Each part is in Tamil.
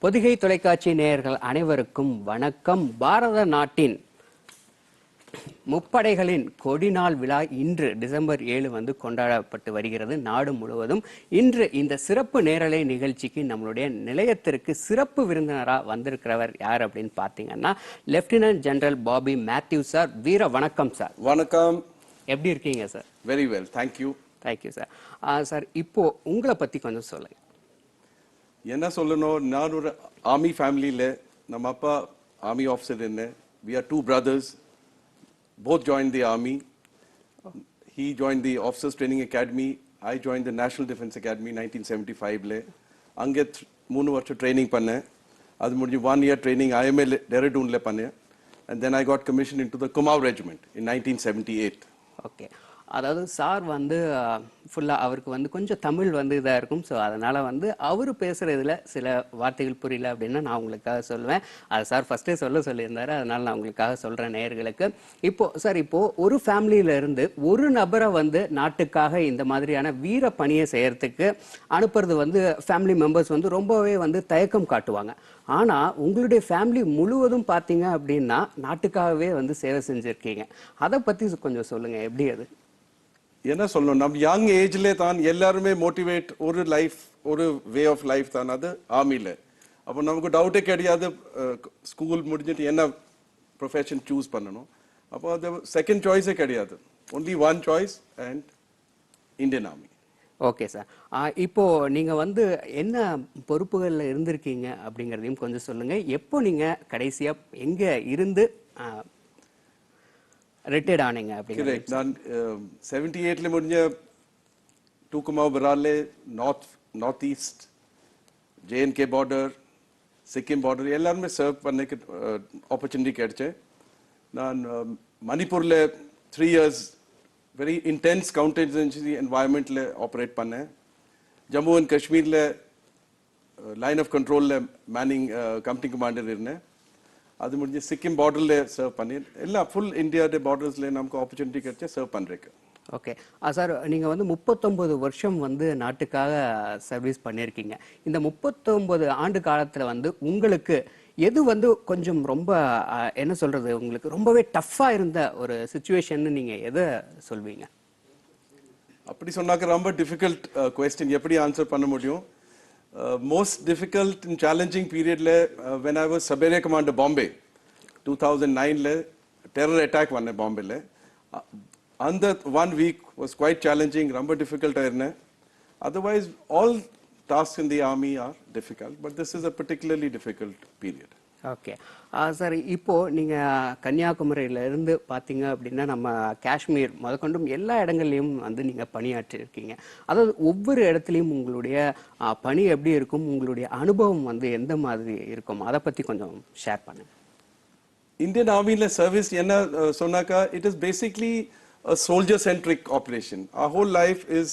பொதிகை தொலைக்காட்சி நேயர்கள் அனைவருக்கும் வணக்கம். பாரத நாட்டின் முப்படைகளின் கொடிநாள் விழா இன்று டிசம்பர் 7 கொண்டாடப்பட்டு வருகிறது நாடு முழுவதும். இன்று இந்த சிறப்பு நேரலை நிகழ்ச்சிக்கு நம்மளுடைய நிலையத்திற்கு சிறப்பு விருந்தினராக வந்திருக்கிறவர் யார் அப்படின்னு பார்த்தீங்கன்னா lieutenant general Bobby Mathew sir. வீர வணக்கம் சார். வணக்கம். எப்படி இருக்கீங்க sir? Very well, thank you. Thank you sir. Sir, இப்போ உங்களை பற்றி கொஞ்சம் சொல்லுங்க. என்ன சொல்லணும், நான் ஒரு ஆர்மி ஃபேமிலியில், நம்ம அப்பா ஆர்மி ஆஃபீஸர் என்ன. We are 2 brothers. Both joined the army. He joined the Officers Training Academy. I joined the National Defense Academy 1975. அங்கே 3 வருஷம் ட்ரைனிங் பண்ணேன். அது முடிஞ்சு 1 year ட்ரைனிங் IMA டெரடூனில் பண்ணேன். And then I got commissioned into the Kumaon Regiment in 1978. Okay, அதாவது சார் ஃபுல்லாக அவருக்கு கொஞ்சம் தமிழ் இதாக இருக்கும். ஸோ அதனால் அவர் பேசுகிறதுல சில வார்த்தைகள் புரியல அப்படின்னா நான் உங்களுக்காக சொல்லுவேன். அதை சார் ஃபஸ்ட்டே சொல்லியிருந்தார். அதனால் நான் உங்களுக்காக சொல்கிறேன் நேயர்களுக்கு. இப்போது ஒரு ஃபேமிலியிலேருந்து ஒரு நபரை நாட்டுக்காக இந்த மாதிரியான வீர பணியை செய்கிறதுக்கு அனுப்புறது ஃபேமிலி மெம்பர்ஸ் ரொம்பவே தயக்கம் காட்டுவாங்க. ஆனால் உங்களுடைய ஃபேமிலி முழுவதும் பார்த்தீங்க அப்படின்னா நாட்டுக்காகவே சேவை செஞ்சுருக்கீங்க. அதை பற்றி கொஞ்சம் சொல்லுங்கள், எப்படி அது? என்ன சொல்லணும், நம்ம யங் ஏஜ்ல தான் எல்லாருமே மோட்டிவேட், ஒரு லைஃப், ஒரு வே ஆஃப் லைஃப் தான் அது ஆர்மியில். அப்போ நமக்கு டவுட்டே கிடையாது ஸ்கூல் முடிஞ்சிட்டு என்ன ப்ரொஃபஷன் சூஸ் பண்ணணும். அப்போ அது செகண்ட் சாய்ஸே கிடையாது, only one choice, and Indian army. Okay sir. இப்போ நீங்கள் என்ன பொறுப்புகளில் இருந்திருக்கீங்க அப்படிங்கிறதையும் கொஞ்சம் சொல்லுங்கள். எப்போ நீங்கள் கடைசியாக எங்கே இருந்து ரிட்டையர்ட் ஆனீங்க அப்படிங்கிறது? நான் 78 முடிஞ்ச டூக்குமாவ் பராலே, north east, JNK border, Sikkim border எல்லாருமே சர்வ் பண்ணக்கு ஆப்பர்ச்சுனிட்டி கிடைச்சேன். நான் மணிப்பூரில் 3 years வெரி இன்டென்ஸ் கவுண்டர்ஜென்சி என்வாயன்மெண்ட்டில் ஆப்ரேட் பண்ணேன். ஜம்மு அண்ட் காஷ்மீரில் லைன் ஆஃப் கண்ட்ரோலில் மேனிங் கம்பெனி கமாண்டர் இருந்தேன். அது முடிஞ்சு சிக்கிம் பார்டரில் சர்வ் பண்ணி எல்லாம் ஃபுல் இந்தியாவோட பார்டர்ஸில் நமக்கு ஆப்பர்ச்சுனிட்டி கிடைச்சா சர்வ் பண்ணுறேன். ஓகே சார், நீங்கள் 39 வருஷம் நாட்டுக்காக சர்வீஸ் பண்ணியிருக்கீங்க. இந்த 39 ஆண்டு காலத்தில் உங்களுக்கு எது கொஞ்சம் ரொம்ப என்ன சொல்கிறது, உங்களுக்கு ரொம்பவே டஃப்பாக இருந்த ஒரு சுச்சுவேஷன் நீங்கள் எதை சொல்வீங்க? அப்படி சொன்னாக்க ரொம்ப டிஃபிகல்ட் கொஸ்டின், எப்படி ஆன்சர் பண்ண முடியும்? Most difficult and challenging period when I was sub-area commander Bombay 2009 terror attack one Bombay and that 1 week was quite challenging, ரொம்ப difficult ஆயிருந்தே. Otherwise all tasks in the army are difficult, but this is a particularly difficult period. Okay sir, இப்போது நீங்கள் கன்னியாகுமரியிலேருந்து பார்த்தீங்க அப்படின்னா நம்ம காஷ்மீர் முதற்கொண்டும் எல்லா இடங்கள்லையும் நீங்கள் பணியாற்றிருக்கீங்க. அதாவது ஒவ்வொரு இடத்துலையும் உங்களுடைய பணி எப்படி இருக்கும், உங்களுடைய அனுபவம் எந்த மாதிரி இருக்கும், அதை பற்றி கொஞ்சம் ஷேர் பண்ணுங்க. இந்தியன் ஆர்மியில் சர்வீஸ் என்ன சொன்னாக்கா, it is basically a soldier centric operation. Our whole life is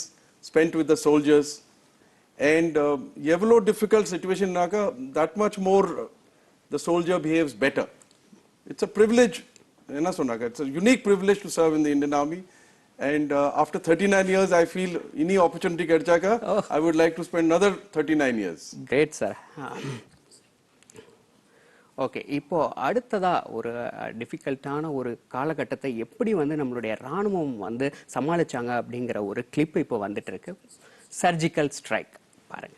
spent with the soldiers, and எவ்வளோ difficult situation நாக்கா that much more the soldier behaves better. It's a privilege, it's a unique privilege to serve in the Indian Army, and after 39 years I feel any opportunity kadchaka I would like to spend another 39 years. Great sir. Okay, இப்போ அடுத்ததா ஒரு டிஃபிகல்ட்டான ஒரு காலகட்டத்தை எப்படி நம்மளுடைய இராணுவம் சமாளிச்சாங்க அப்படிங்கிற ஒரு கிளிப் இப்போ வந்துட்டு இருக்கு. சர்ஜிக்கல் ஸ்ட்ரைக் பாருங்க.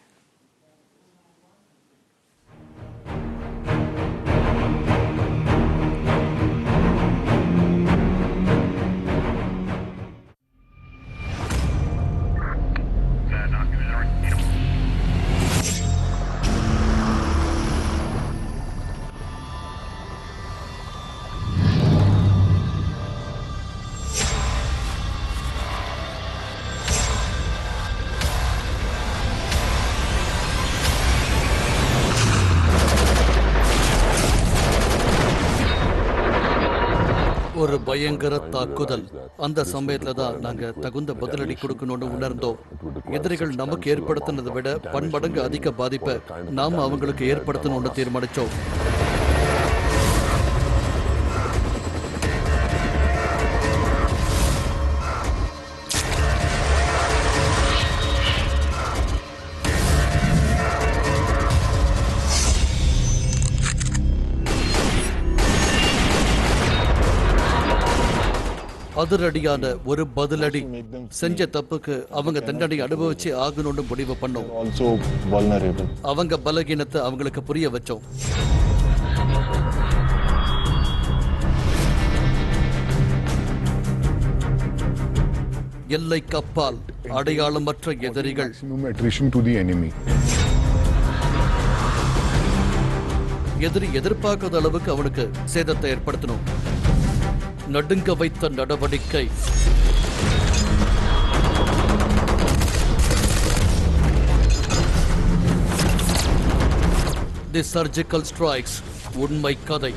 ஒரு பயங்கர தாக்குதல். அந்த சமயத்துல தான் நாங்க தகுந்த பதிலடி கொடுக்கணும்னு உணர்ந்தோம். எதிரிகள் நமக்கு ஏற்படுத்தினதை விட பன்மடங்கு அதிக பாதிப்பை நாம அவங்களுக்கு ஏற்படுத்தணும்னு தீர்மானிச்சோம். அதிரடியான ஒரு பதிலடி. செஞ்ச தப்புக்கு அவங்க தண்டனை அனுபவிச்சு ஆகணும்னு முடிவு பண்ணோம். also vulnerable. அவங்க பலகீனத்தை அவங்களுக்கு புரிய வச்சோம். எல்லைக்கு அப்பால் அடையாளமற்ற எதிரிகள். Maximum attrition to the enemy. எதிரி எதிர்பார்க்காத அளவுக்கு அவனுக்கு சேதத்தை ஏற்படுத்தணும். நடுங்க வைத்த நடவடிக்கை. தி சர்ஜிக்கல் ஸ்ட்ரைக்ஸ் உண்மை கதை.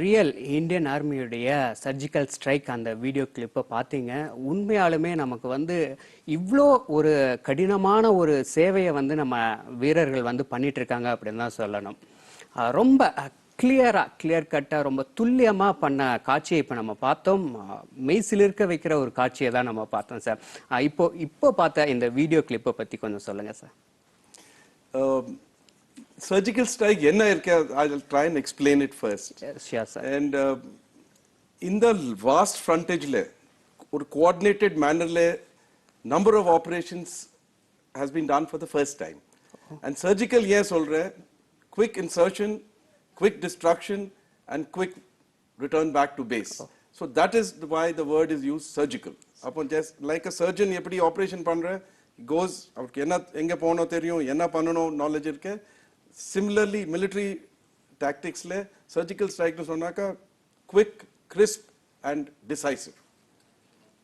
ரியல் இந்தியன் ஆர்மியுடைய சர்ஜிக்கல் ஸ்ட்ரைக் அந்த வீடியோ கிளிப்பை பார்த்தீங்க. உண்மையாலுமே நமக்கு வந்து இவ்வளோ ஒரு கடினமான ஒரு சேவையை வந்து நம்ம வீரர்கள் வந்து பண்ணிட்டு இருக்காங்க அப்படின்னு தான் சொல்லணும். ரொம்ப கிளியர் கட்டாக ரொம்ப துல்லியமாக பண்ண காட்சியை இப்போ நம்ம பார்த்தோம். மெய்சிலிருக்க வைக்கிற ஒரு காட்சியை தான் நம்ம பார்த்தோம் சார். இப்போ பார்த்த இந்த வீடியோ கிளிப்பை பற்றி கொஞ்சம் சொல்லுங்கள் sir. Surgical strike enna irukka, I'll try and explain it first. Sure, sir. And in the vast frontage le or coordinated manner le number of operations has been done for the first time. And surgical yes solra quick insertion, quick destruction and quick return back to base. So that is why the word is used surgical. Upon just like a surgeon eppadi operation pandra goes avukku enna enga pono theriyum enna pannano knowledge irukku. Similarly, military tactics le surgical strike nu sonnaka quick, crisp and decisive.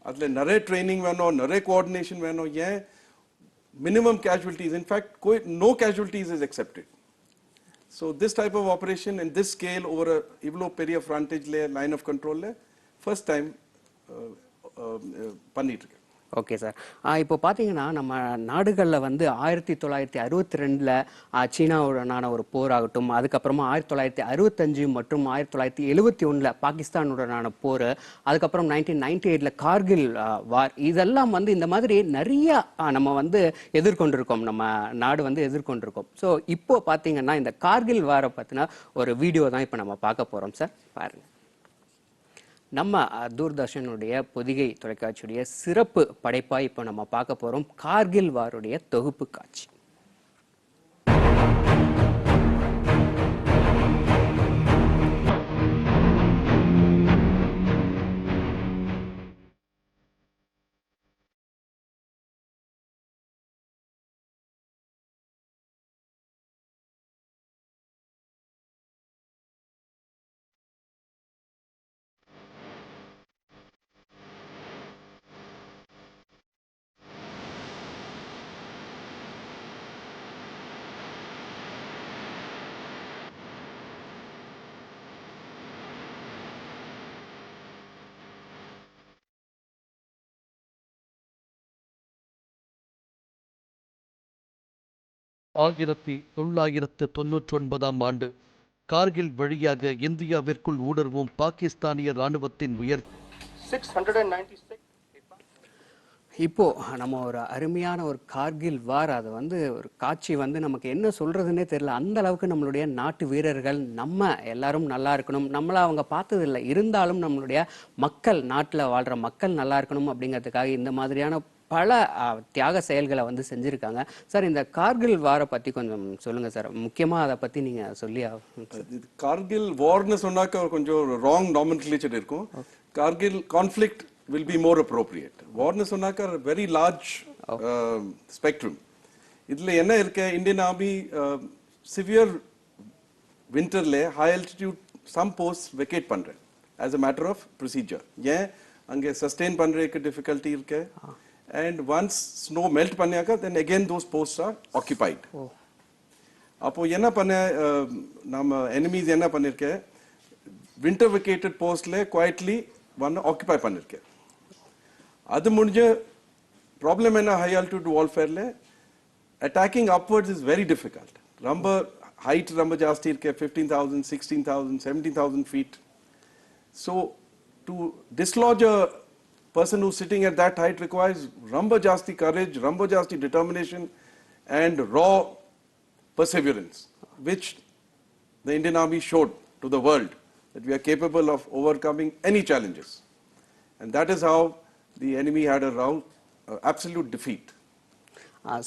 Adle nare training veno, nare coordination veno, ye minimum casualties. In fact, no casualties is accepted. So this type of operation in this scale over a ivlo periya frontage le line of control le first time பண்ணிட்டு. Okay sir. இப்போ பார்த்தீங்கன்னா நம்ம நாடுகளில் வந்து 1962 சீனாவுடனான ஒரு போர் ஆகட்டும், அதுக்கப்புறமா 1965 மற்றும் 1971 பாகிஸ்தானுடனான போர், அதுக்கப்புறம் 1998 கார்கில் வார், இதெல்லாம் வந்து இந்த மாதிரி நிறைய நம்ம வந்து எதிர்கொண்டிருக்கோம், நம்ம நாடு வந்து எதிர்கொண்டிருக்கோம். ஸோ இப்போ பார்த்தீங்கன்னா இந்த கார்கில் வாரை பற்றின ஒரு வீடியோ தான் இப்போ நம்ம பார்க்க போகிறோம் சார். பாருங்கள். நம்ம தூர்தர்ஷனுடைய பொதிகை தொலைக்காட்சியுடைய சிறப்பு படைப்பாக இப்போ நம்ம பார்க்க போகிறோம் கார்கில் வாருடைய தொகுப்பு காட்சி. ஆயிரத்தி 1999 ஆண்டு கார்கில் வழியாக இந்தியாவிற்குள் ஊடுருவும் பாகிஸ்தானிய ராணுவத்தின் உயர்த்தி 696. இப்போ நம்ம ஒரு அருமையான ஒரு கார்கில் வார், அது வந்து ஒரு காட்சி வந்து நமக்கு என்ன சொல்றதுன்னே தெரியல. அந்த அளவுக்கு நம்மளுடைய நாட்டு வீரர்கள் நம்ம எல்லாரும் நல்லா இருக்கணும், நம்மள அவங்க பார்த்தது இல்லை, இருந்தாலும் நம்மளுடைய மக்கள், நாட்டில் வாழ்ற மக்கள் நல்லா இருக்கணும் அப்படிங்கிறதுக்காக இந்த மாதிரியான பல தியாக செயல்களை வந்து செஞ்சுருக்காங்க. சார், இந்த கார்கில் வாரை பற்றி கொஞ்சம் சொல்லுங்கள் சார். முக்கியமாக அதை பற்றி நீங்கள் சொல்லி கார்கில் வார்னு சொன்னாக்க கொஞ்சம் ராங் நாமென்க்ளேச்சர் இருக்கும். Kargil conflict will be more appropriate. Warnu sonaka very large spectrum. Idle enna irke Indian Army severe winter le high altitude some posts vacate pandre as a matter of procedure. Yeah, ange sustain pandre ke difficulty irke, and once snow melt pannaka then again those posts are occupied. Appo enna panna nama enemies enna pannirke winter vacated post le quietly one occupy pannirke. அது முடிஞ்ச ப்ராப்ளம் என்ன, ஹை ஆல்டிடியூட் வார்ஃபேர்ல attacking upwards is very difficult. ரொம்ப height ramba jasti irke 15,000, 16,000, 17,000 feet. So to dislodge a person who's sitting at that height requires ramba jasti courage, ramba jasti determination, and raw perseverance, which the Indian Army showed to the world that we are capable of overcoming any challenges. And that is how the enemy had a absolute defeat.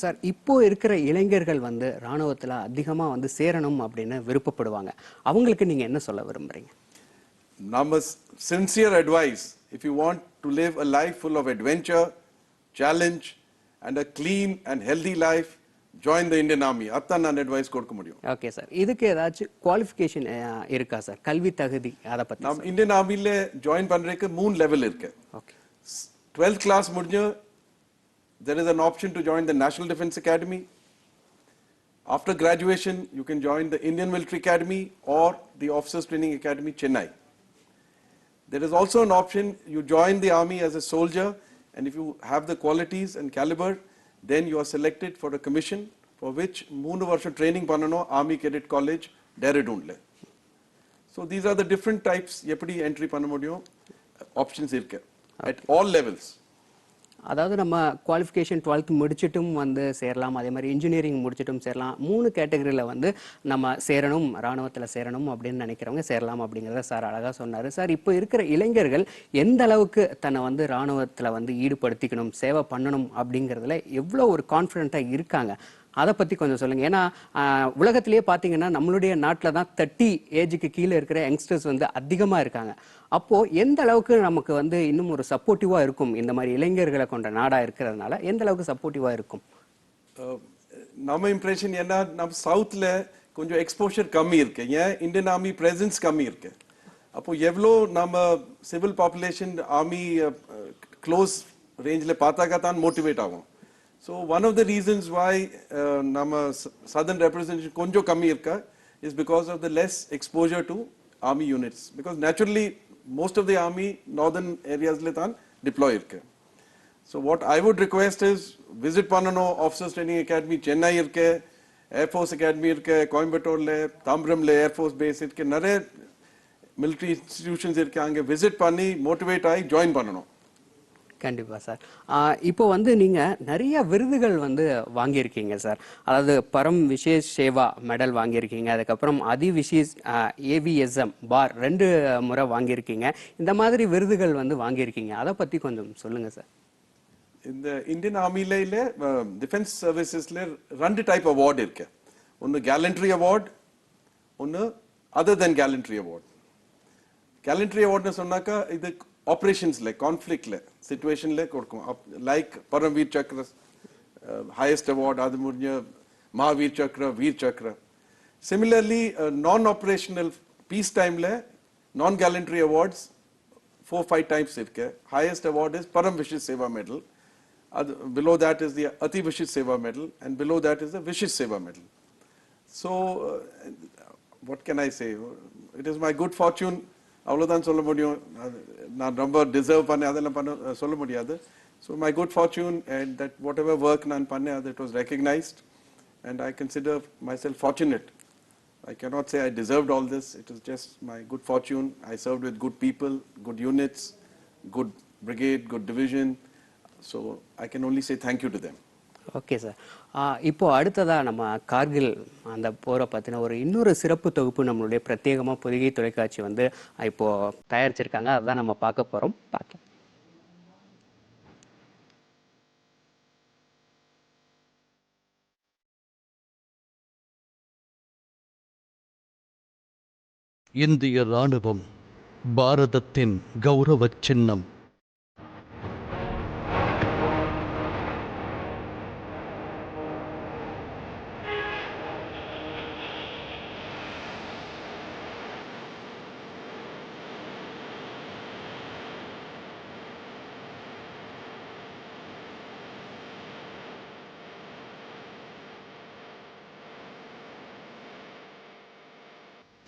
Sir இப்போ இருக்கிற இளைஞர்கள் வந்து ராணுவத்தில் அதிகமாக வந்து சேரணும் அப்படின்னு விருப்பப்படுவாங்க. அவங்களுக்கு நீங்கள் என்ன சொல்ல விரும்புகிறீங்க? Nama sincere advice, if you want to live a life full of adventure, challenge, and a clean and healthy life, join the Indian Army. அத்தான் நான் அட்வைஸ் கொடுக்க முடியும். Okay sir. இதுக்கு ஏதாச்சும் குவாலிஃபிகேஷன் இருக்கா சார்? கல்வி தகுதி அதை பற்றி நாம் இந்தியன் ஆர்மியில் ஜாயின் பண்ணுறதுக்கு 3 லெவல் இருக்கு. ஓகே. 12th class முடிஞ்ச there is an option to join the National Defence Academy. After graduation, you can join the Indian Military Academy or the Officers Training Academy, Chennai. There is also an option, you join the army as a soldier, and if you have the qualities and caliber, then you are selected for a commission for which 3 varsha training pannano Army Cadet College, Dehradun le. So these are the different types eppadi entry panna mudiyum options irukku at all levels. அதாவது நம்ம குவாலிஃபிகேஷன் 12th முடிச்சிட்டும் வந்து சேரலாம், அதே மாதிரி இன்ஜினியரிங் முடிச்சிட்டும் சேரலாம். 3 கேட்டகரியில் வந்து நம்ம சேரணும், ராணுவத்தில் சேரணும் அப்படின்னு நினைக்கிறவங்க சேரலாம் அப்படிங்கிறத சார் அழகாக சொன்னார். சார், இப்போ இருக்கிற இளைஞர்கள் எந்த அளவுக்கு தன்னை வந்து ராணுவத்தில் வந்து ஈடுபடுத்திக்கணும், சேவை பண்ணணும் அப்படிங்கிறதுல எவ்வளோ ஒரு கான்ஃபிடென்ட்டாக இருக்காங்க, அதை பற்றி கொஞ்சம் சொல்லுங்கள். ஏன்னா உலகத்திலேயே பார்த்தீங்கன்னா நம்மளுடைய நாட்டில் தான் 30 ஏஜுக்கு கீழே இருக்கிற யங்ஸ்டர்ஸ் வந்து அதிகமாக இருக்காங்க. அப்போது எந்த அளவுக்கு நமக்கு வந்து இன்னும் ஒரு சப்போர்ட்டிவாக இருக்கும், இந்த மாதிரி இளைஞர்களை கொண்ட நாடாக இருக்கிறதுனால எந்த அளவுக்கு சப்போர்ட்டிவாக இருக்கும்? நம்ம இம்ப்ரெஷன் என்ன, நம்ம சவுத்தில் கொஞ்சம் எக்ஸ்போஷர் கம்மி இருக்கு, ஏன் இந்தியன் ஆர்மி பிரசன்ஸ் கம்மி இருக்கு. அப்போ எவ்வளோ நம்ம சிவில் பாப்புலேஷன் ஆர்மி க்ளோஸ் ரேஞ்சில் பார்த்தாக்கா தான் மோட்டிவேட் ஆகும். So one of the reasons why nama southern representation konjo kammi irka is because of the less exposure to army units, because naturally most of the army northern areas le tan deploy irke. So what I would request is visit pannano Officers Training Academy Chennai irke, Air Force Academy irke Coimbatore le, Tambaram le Air Force Base irke, nare military institutions irke, ange visit panni motivate ஆகி join பண்ணணும். கண்டிப்பாக சார். இப்போ வந்து நீங்கள் நிறைய விருதுகள் வந்து வாங்கியிருக்கீங்க சார். அதாவது பரம் விசேஷ் சேவா மெடல் வாங்கியிருக்கீங்க, அதுக்கப்புறம் அதி விசேஷ் AVSM பார் 2 முறை வாங்கியிருக்கீங்க. இந்த மாதிரி விருதுகள் வந்து வாங்கியிருக்கீங்க, அதை பற்றி கொஞ்சம் சொல்லுங்கள் சார். இந்த இந்தியன் ஆர்மியில டிஃபென்ஸ் சர்வீசஸ்ல 2 டைப் அவார்டு இருக்கு. ஒன்று கேலண்ட்ரி அவார்டு, ஒன்று other then gallantry award. Gallantry அவார்டுன்னு சொன்னாக்கா இது ஆப்ரேஷன்ஸ்ல, கான்ஃப்ளிக்ட்ல, சிச்சுவேஷன்ல கொடுக்கும். Like Paramvir Chakra highest award, அது முடிஞ்ச மகாவீர் சக்ர, வீர் சக்ர. சிமிலர்லி நான் ஆப்ரேஷனல் பீஸ் டைம்ல நான் கேலண்ட்ரி அவார்ட்ஸ் 4-5 டைம்ஸ் இருக்கு. Highest award is Param Vishisht Seva medal. Below that is the Ati Vishish Seva Medal, and below that is the Vishish Seva Medal. So, what can I say? It is my good fortune. அவ்வளோதான் சொல்ல முடியும். நான் ரொம்ப டிசர்வ் பண்ணேன் அதெல்லாம் சொல்ல முடியாது. So my good fortune and that what ever work நான் பண்ணேன் அது it was recognised and I consider my self fortunate. I cannot say I deserved all this. It is just my good fortune. I served with good people, good units, good brigade, good division. So I can only say thank you to them. Okay sir. இப்போ அடுத்ததாக நம்ம கார்கில் அந்த போரை பற்றின இன்னொரு சிறப்பு தொகுப்பு நம்மளுடைய பிரத்யேகமாக பொதிகை தொலைக்காட்சி வந்து இப்போது தயாரிச்சிருக்காங்க. அதுதான் நம்ம பார்க்க போகிறோம். பார்க்கலாம். இந்திய ராணுவம் பாரதத்தின் கௌரவ சின்னம்.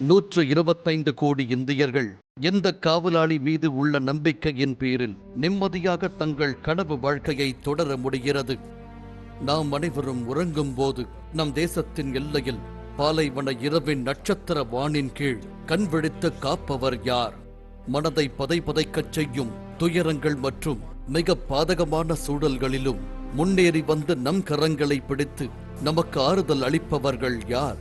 நூற்று 25 கோடி இந்தியர்கள் எந்த காவலாளி மீது உள்ள நம்பிக்கையின் பேரில் நிம்மதியாக தங்கள் கனவு வாழ்க்கையை தொடர முடிகிறது. நாம் அனைவரும் உறங்கும் போது நம் தேசத்தின் எல்லையில் பாலைவன இரவின் நட்சத்திர வானின் கீழ் கண் விழித்து காப்பவர் யார்? மனதை பதைபதைக்கச் செய்யும் துயரங்கள் மற்றும் மிக பாதகமான சூழல்களிலும் முன்னேறி வந்து நம் கரங்களை பிடித்து நமக்கு ஆறுதல் அளிப்பவர்கள் யார்?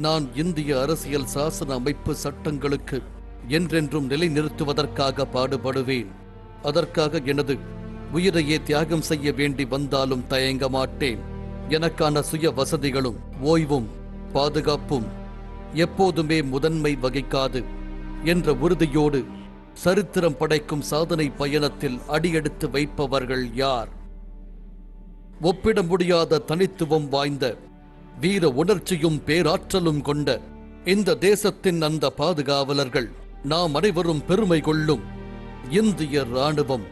நான் இந்திய அரசியல் சாசன அமைப்பு சட்டங்களுக்கு என்றென்றும் நிலைநிறுத்துவதற்காக பாடுபடுவேன். அதற்காக எனது உயிரையே தியாகம் செய்ய வேண்டி வந்தாலும் தயங்க மாட்டேன். எனக்கான சுய வசதிகளும் ஓய்வும் பாதுகாப்பும் எப்போதுமே முதன்மை வகிக்காது என்ற உறுதியோடு சரித்திரம் படைக்கும் சாதனை பயணத்தில் அடியெடுத்து வைப்பவர்கள் யார்? ஒப்பிட முடியாத தனித்துவம் வாய்ந்த வீர உணர்ச்சியும் பேராற்றலும் கொண்ட இந்த தேசத்தின் அந்த பாதுகாவலர்கள் நாம் அனைவரும் பெருமை கொள்ளும் இந்திய ராணுவம்,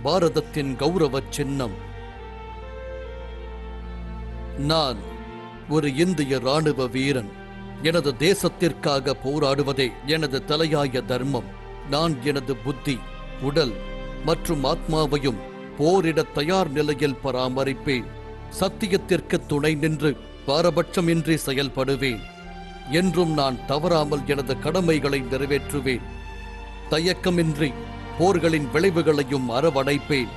பாரதத்தின் கௌரவ சின்னம். நான் ஒரு இந்திய ராணுவ வீரன். எனது தேசத்திற்காக போராடுவதே எனது தலையாய தர்மம். நான் எனது புத்தி, உடல் மற்றும் ஆத்மாவையும் போரிட தயார் நிலையில் பராமரிப்பேன். சத்தியத்திற்கு துணை நின்று பாரபட்சமின்றி செயல்படுவேன். என்றும் நான் தவறாமல் எனது கடமைகளை நிறைவேற்றுவேன். தயக்கமின்றி போர்களின் விளைவுகளையும் அரவணைப்பேன்.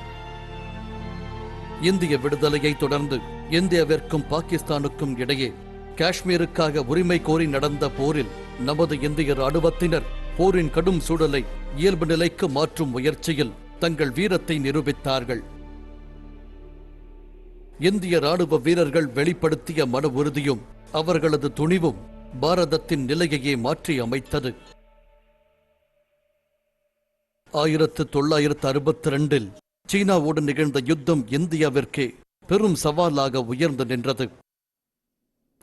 இந்திய விடுதலையை தொடர்ந்து இந்தியாவிற்கும் பாகிஸ்தானுக்கும் இடையே காஷ்மீருக்காக உரிமை கோரி நடந்த போரில் நமது இந்திய ராணுவத்தினர் போரின் கடும் சூழலை இயல்பு நிலைக்கு மாற்றும் முயற்சியில் தங்கள் வீரத்தை நிரூபித்தார்கள். இந்திய ராணுவ வீரர்கள் வெளிப்படுத்திய மன உறுதியும் அவர்களது துணிவும் பாரதத்தின் நிலையையே மாற்றி அமைத்தது. 1962 சீனாவோடு நிகழ்ந்த யுத்தம் இந்தியாவிற்கே பெரும் சவாலாக உயர்ந்து நின்றது.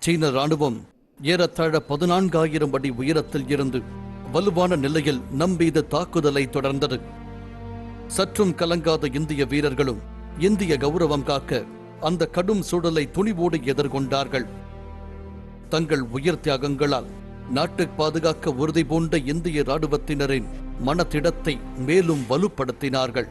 சீன ராணுவம் ஏறத்தாழ 14,000 அடி உயரத்தில் இருந்து வலுவான நிலையில் நம்பீது தாக்குதலை தொடர்ந்தது. சற்றும் கலங்காத இந்திய வீரர்களும் இந்திய கௌரவம் காக்க அந்த கடும் சூழலை துணிவோடு எதிர்கொண்டார்கள். தங்கள் உயிர் தியாகங்களால் நாட்டை பாதுகாக்க உறுதி பூண்ட இந்திய ராணுவத்தினரின் மனதிடத்தை மேலும் வலுப்படுத்தினார்கள்.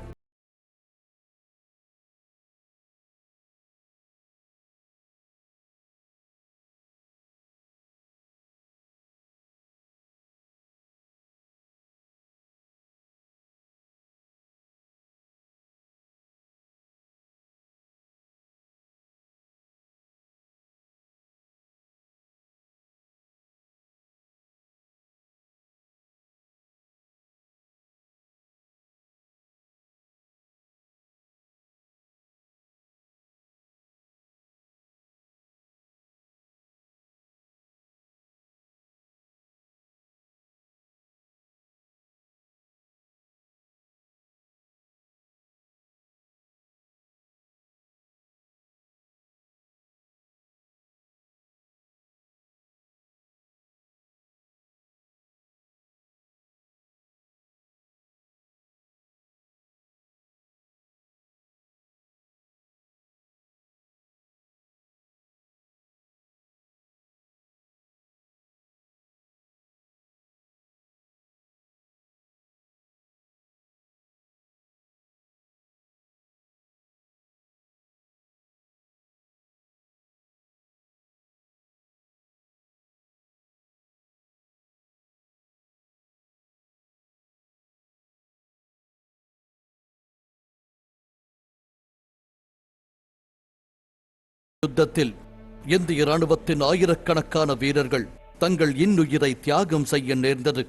யுத்தத்தில் இந்திய ராணுவத்தின் ஆயிரக்கணக்கான வீரர்கள் தங்கள் இன்னுயிரை தியாகம் செய்ய நேர்ந்தது.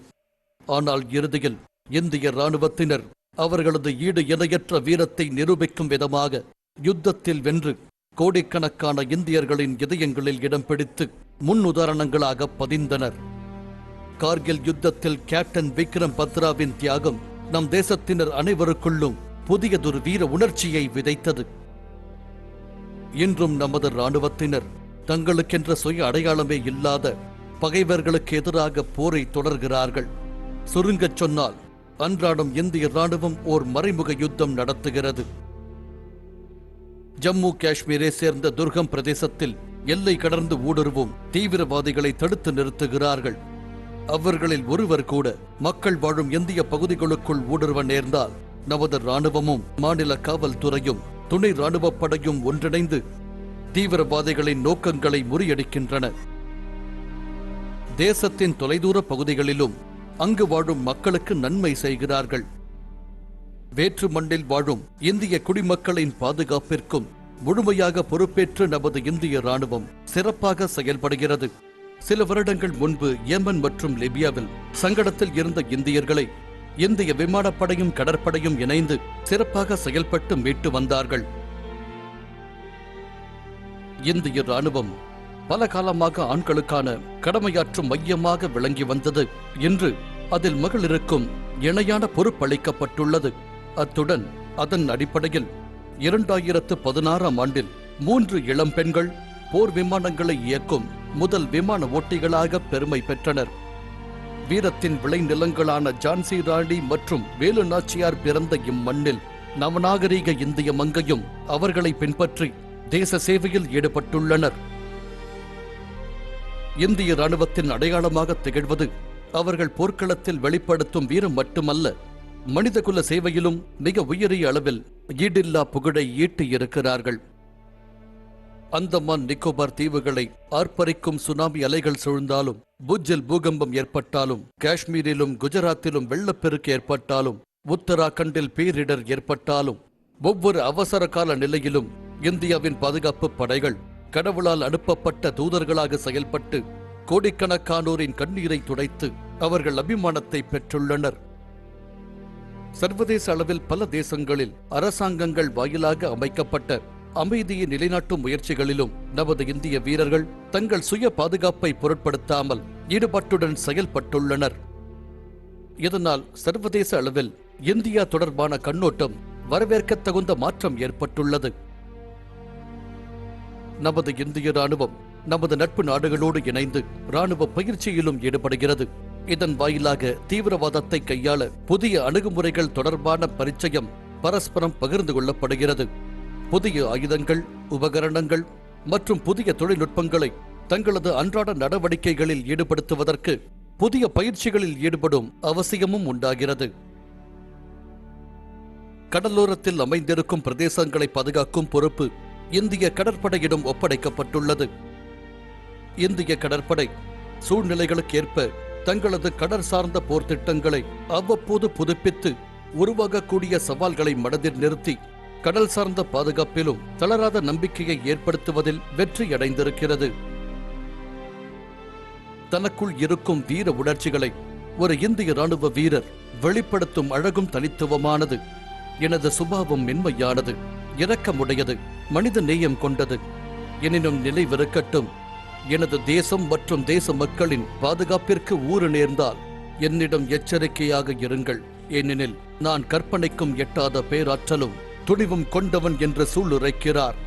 ஆனால் இறுதியில் இந்திய ராணுவத்தினர் அவர்களது ஈடு இணையற்ற வீரத்தை நிரூபிக்கும் விதமாக யுத்தத்தில் வென்று கோடிக்கணக்கான இந்தியர்களின் இதயங்களில் இடம் பிடித்து முன் உதாரணங்களாக பதிந்தனர். கார்கில் யுத்தத்தில் கேப்டன் விக்ரம் பத்ராவின் தியாகம் நம் தேசத்தினர் அனைவருக்குள்ளும் புதியதொரு வீர உணர்ச்சியை விதைத்தது. இன்றும் நமது ராணுவத்தினர் தங்களுக்கென்ற சுய அடையாளமே இல்லாத பகைவர்களுக்கு எதிராக போரை தொடர்கிறார்கள். சுருங்கச் சொன்னால் அன்றாடம் இந்திய ராணுவம் ஓர் மறைமுக யுத்தம் நடத்துகிறது. ஜம்மு காஷ்மீரை சேர்ந்த துர்கம் பிரதேசத்தில் எல்லை கடந்து ஊடுருவும் தீவிரவாதிகளை தடுத்து நிறுத்துகிறார்கள். அவர்களில் ஒருவர் கூட மக்கள் வாழும் இந்திய பகுதிகளுக்குள் ஊடுருவ நேர்ந்தால் நமது ராணுவமும் மாநில காவல்துறையும் துணை ராணுவப் படையும் ஒன்றிணைந்து தீவிரவாதிகளின் நோக்கங்களை முறியடிக்கின்றன. தேசத்தின் தொலைதூர பகுதிகளிலும் அங்கு வாழும் மக்களுக்கு நன்மை செய்கிறார்கள். வேற்று மண்ணில் வாழும் இந்திய குடிமக்களின் பாதுகாப்பிற்கும் முழுமையாக பொறுப்பேற்று நமது இந்திய ராணுவம் சிறப்பாக செயல்படுகிறது. சில வருடங்கள் முன்பு யேமன் மற்றும் லிபியாவில் சங்கடத்தில் இருந்த இந்தியர்களை இந்திய விமானப்படையும் கடற்படையும் இணைந்து சிறப்பாக செயல்பட்டு மீட்டு வந்தார்கள். இந்திய ராணுவம் பல காலமாக ஆண்களுக்கான கடமையாற்றும் மையமாக விளங்கி வந்தது. இன்று அதில் மகளிருக்கும் இணையான பொறுப்பளிக்கப்பட்டுள்ளது. அத்துடன் அதன் அடிப்படையில் 2016ஆம் ஆண்டில் 3 இளம் பெண்கள் போர் விமானங்களை இயக்கும் முதல் விமான ஓட்டிகளாக பெருமை பெற்றனர். வீரத்தின் விளைநிலங்களான ஜான்சி ராணி மற்றும் வேலு நாச்சியார் பிறந்த இம்மண்ணில் நவநாகரீக இந்திய மங்கையும் அவர்களை பின்பற்றி தேச சேவையில் ஈடுபட்டுள்ளனர். இந்திய ராணுவத்தின் அடையாளமாக திகழ்வது அவர்கள் போர்க்களத்தில் வெளிப்படுத்தும் வீரம் மட்டுமல்ல, மனிதகுல சேவையிலும் மிக உயரிய அளவில் ஈடில்லா புகழை ஈட்டியிருக்கிறார்கள். அந்தமான் நிக்கோபார் தீவுகளை ஆர்ப்பரிக்கும் சுனாமி அலைகள் சூழ்ந்தாலும், புஜ்ஜில் பூகம்பம் ஏற்பட்டாலும், காஷ்மீரிலும் குஜராத்திலும் வெள்ளப்பெருக்கு ஏற்பட்டாலும், உத்தராகண்டில் பேரிடர் ஏற்பட்டாலும், ஒவ்வொரு அவசர கால நிலையிலும் இந்தியாவின் பாதுகாப்பு படைகள் கடவுளால் அனுப்பப்பட்ட தூதர்களாக செயல்பட்டு கோடிக்கணக்கானோரின் கண்ணீரை துடைத்து அவர்கள் அபிமானத்தை பெற்றுள்ளனர். சர்வதேச அளவில் பல தேசங்களில் அரசாங்கங்கள் வாயிலாக அமைக்கப்பட்ட அமைதியை நிலைநாட்டும் முயற்சிகளிலும் நமது இந்திய வீரர்கள் தங்கள் சுய பாதுகாப்பை பொருட்படுத்தாமல் ஈடுபாட்டுடன் செயல்பட்டுள்ளனர். இதனால் சர்வதேச அளவில் இந்தியா தொடர்பான கண்ணோட்டம் வரவேற்கத் தகுந்த மாற்றம் ஏற்பட்டுள்ளது. நமது இந்திய ராணுவம் நமது நட்பு நாடுகளோடு இணைந்து ராணுவ பயிற்சியிலும் ஈடுபடுகிறது. இதன் வாயிலாக தீவிரவாதத்தை கையாள புதிய அணுகுமுறைகள் தொடர்பான பரிச்சயம் பரஸ்பரம் பகிர்ந்து கொள்ளப்படுகிறது. புதிய ஆயுதங்கள், உபகரணங்கள் மற்றும் புதிய தொழில்நுட்பங்களை தங்களது அன்றாட நடவடிக்கைகளில் ஈடுபடுத்துவதற்கு புதிய பயிற்சிகளில் ஈடுபடும் அவசியமும் உண்டாகிறது. கடலோரத்தில் அமைந்திருக்கும் பிரதேசங்களை பாதுகாக்கும் பொறுப்பு இந்திய கடற்படையிடம் ஒப்படைக்கப்பட்டுள்ளது. இந்திய கடற்படை சூழ்நிலைகளுக்கு ஏற்ப தங்களது கடற் சார்ந்த போர் திட்டங்களை அவ்வப்போது புதுப்பித்து உருவாகக்கூடிய சவால்களை மனதில் நிறுத்தி கடல் சார்ந்த பாதுகாப்பிலும் தளராத நம்பிக்கையை ஏற்படுத்துவதில் வெற்றியடைந்திருக்கிறது. தனக்குள் இருக்கும் வீர உணர்ச்சிகளை ஒரு இந்திய ராணுவ வீரர் வெளிப்படுத்தும் அழகும் தனித்துவமானது. எனது சுபாவம் மென்மையானது, இரக்கமுடையது, மனித நேயம் கொண்டது. எனினும் நினைவிருக்கட்டும், எனது தேசம் மற்றும் தேச மக்களின் பாதுகாப்பிற்கு ஊறு நேர்ந்தால் என்னிடம் எச்சரிக்கையாக இருங்கள். ஏனெனில் நான் கற்பனைக்கும் எட்டாத பேராற்றலும் துணிவும் கொண்டவன் என்று சூளுரைக்கிறார்.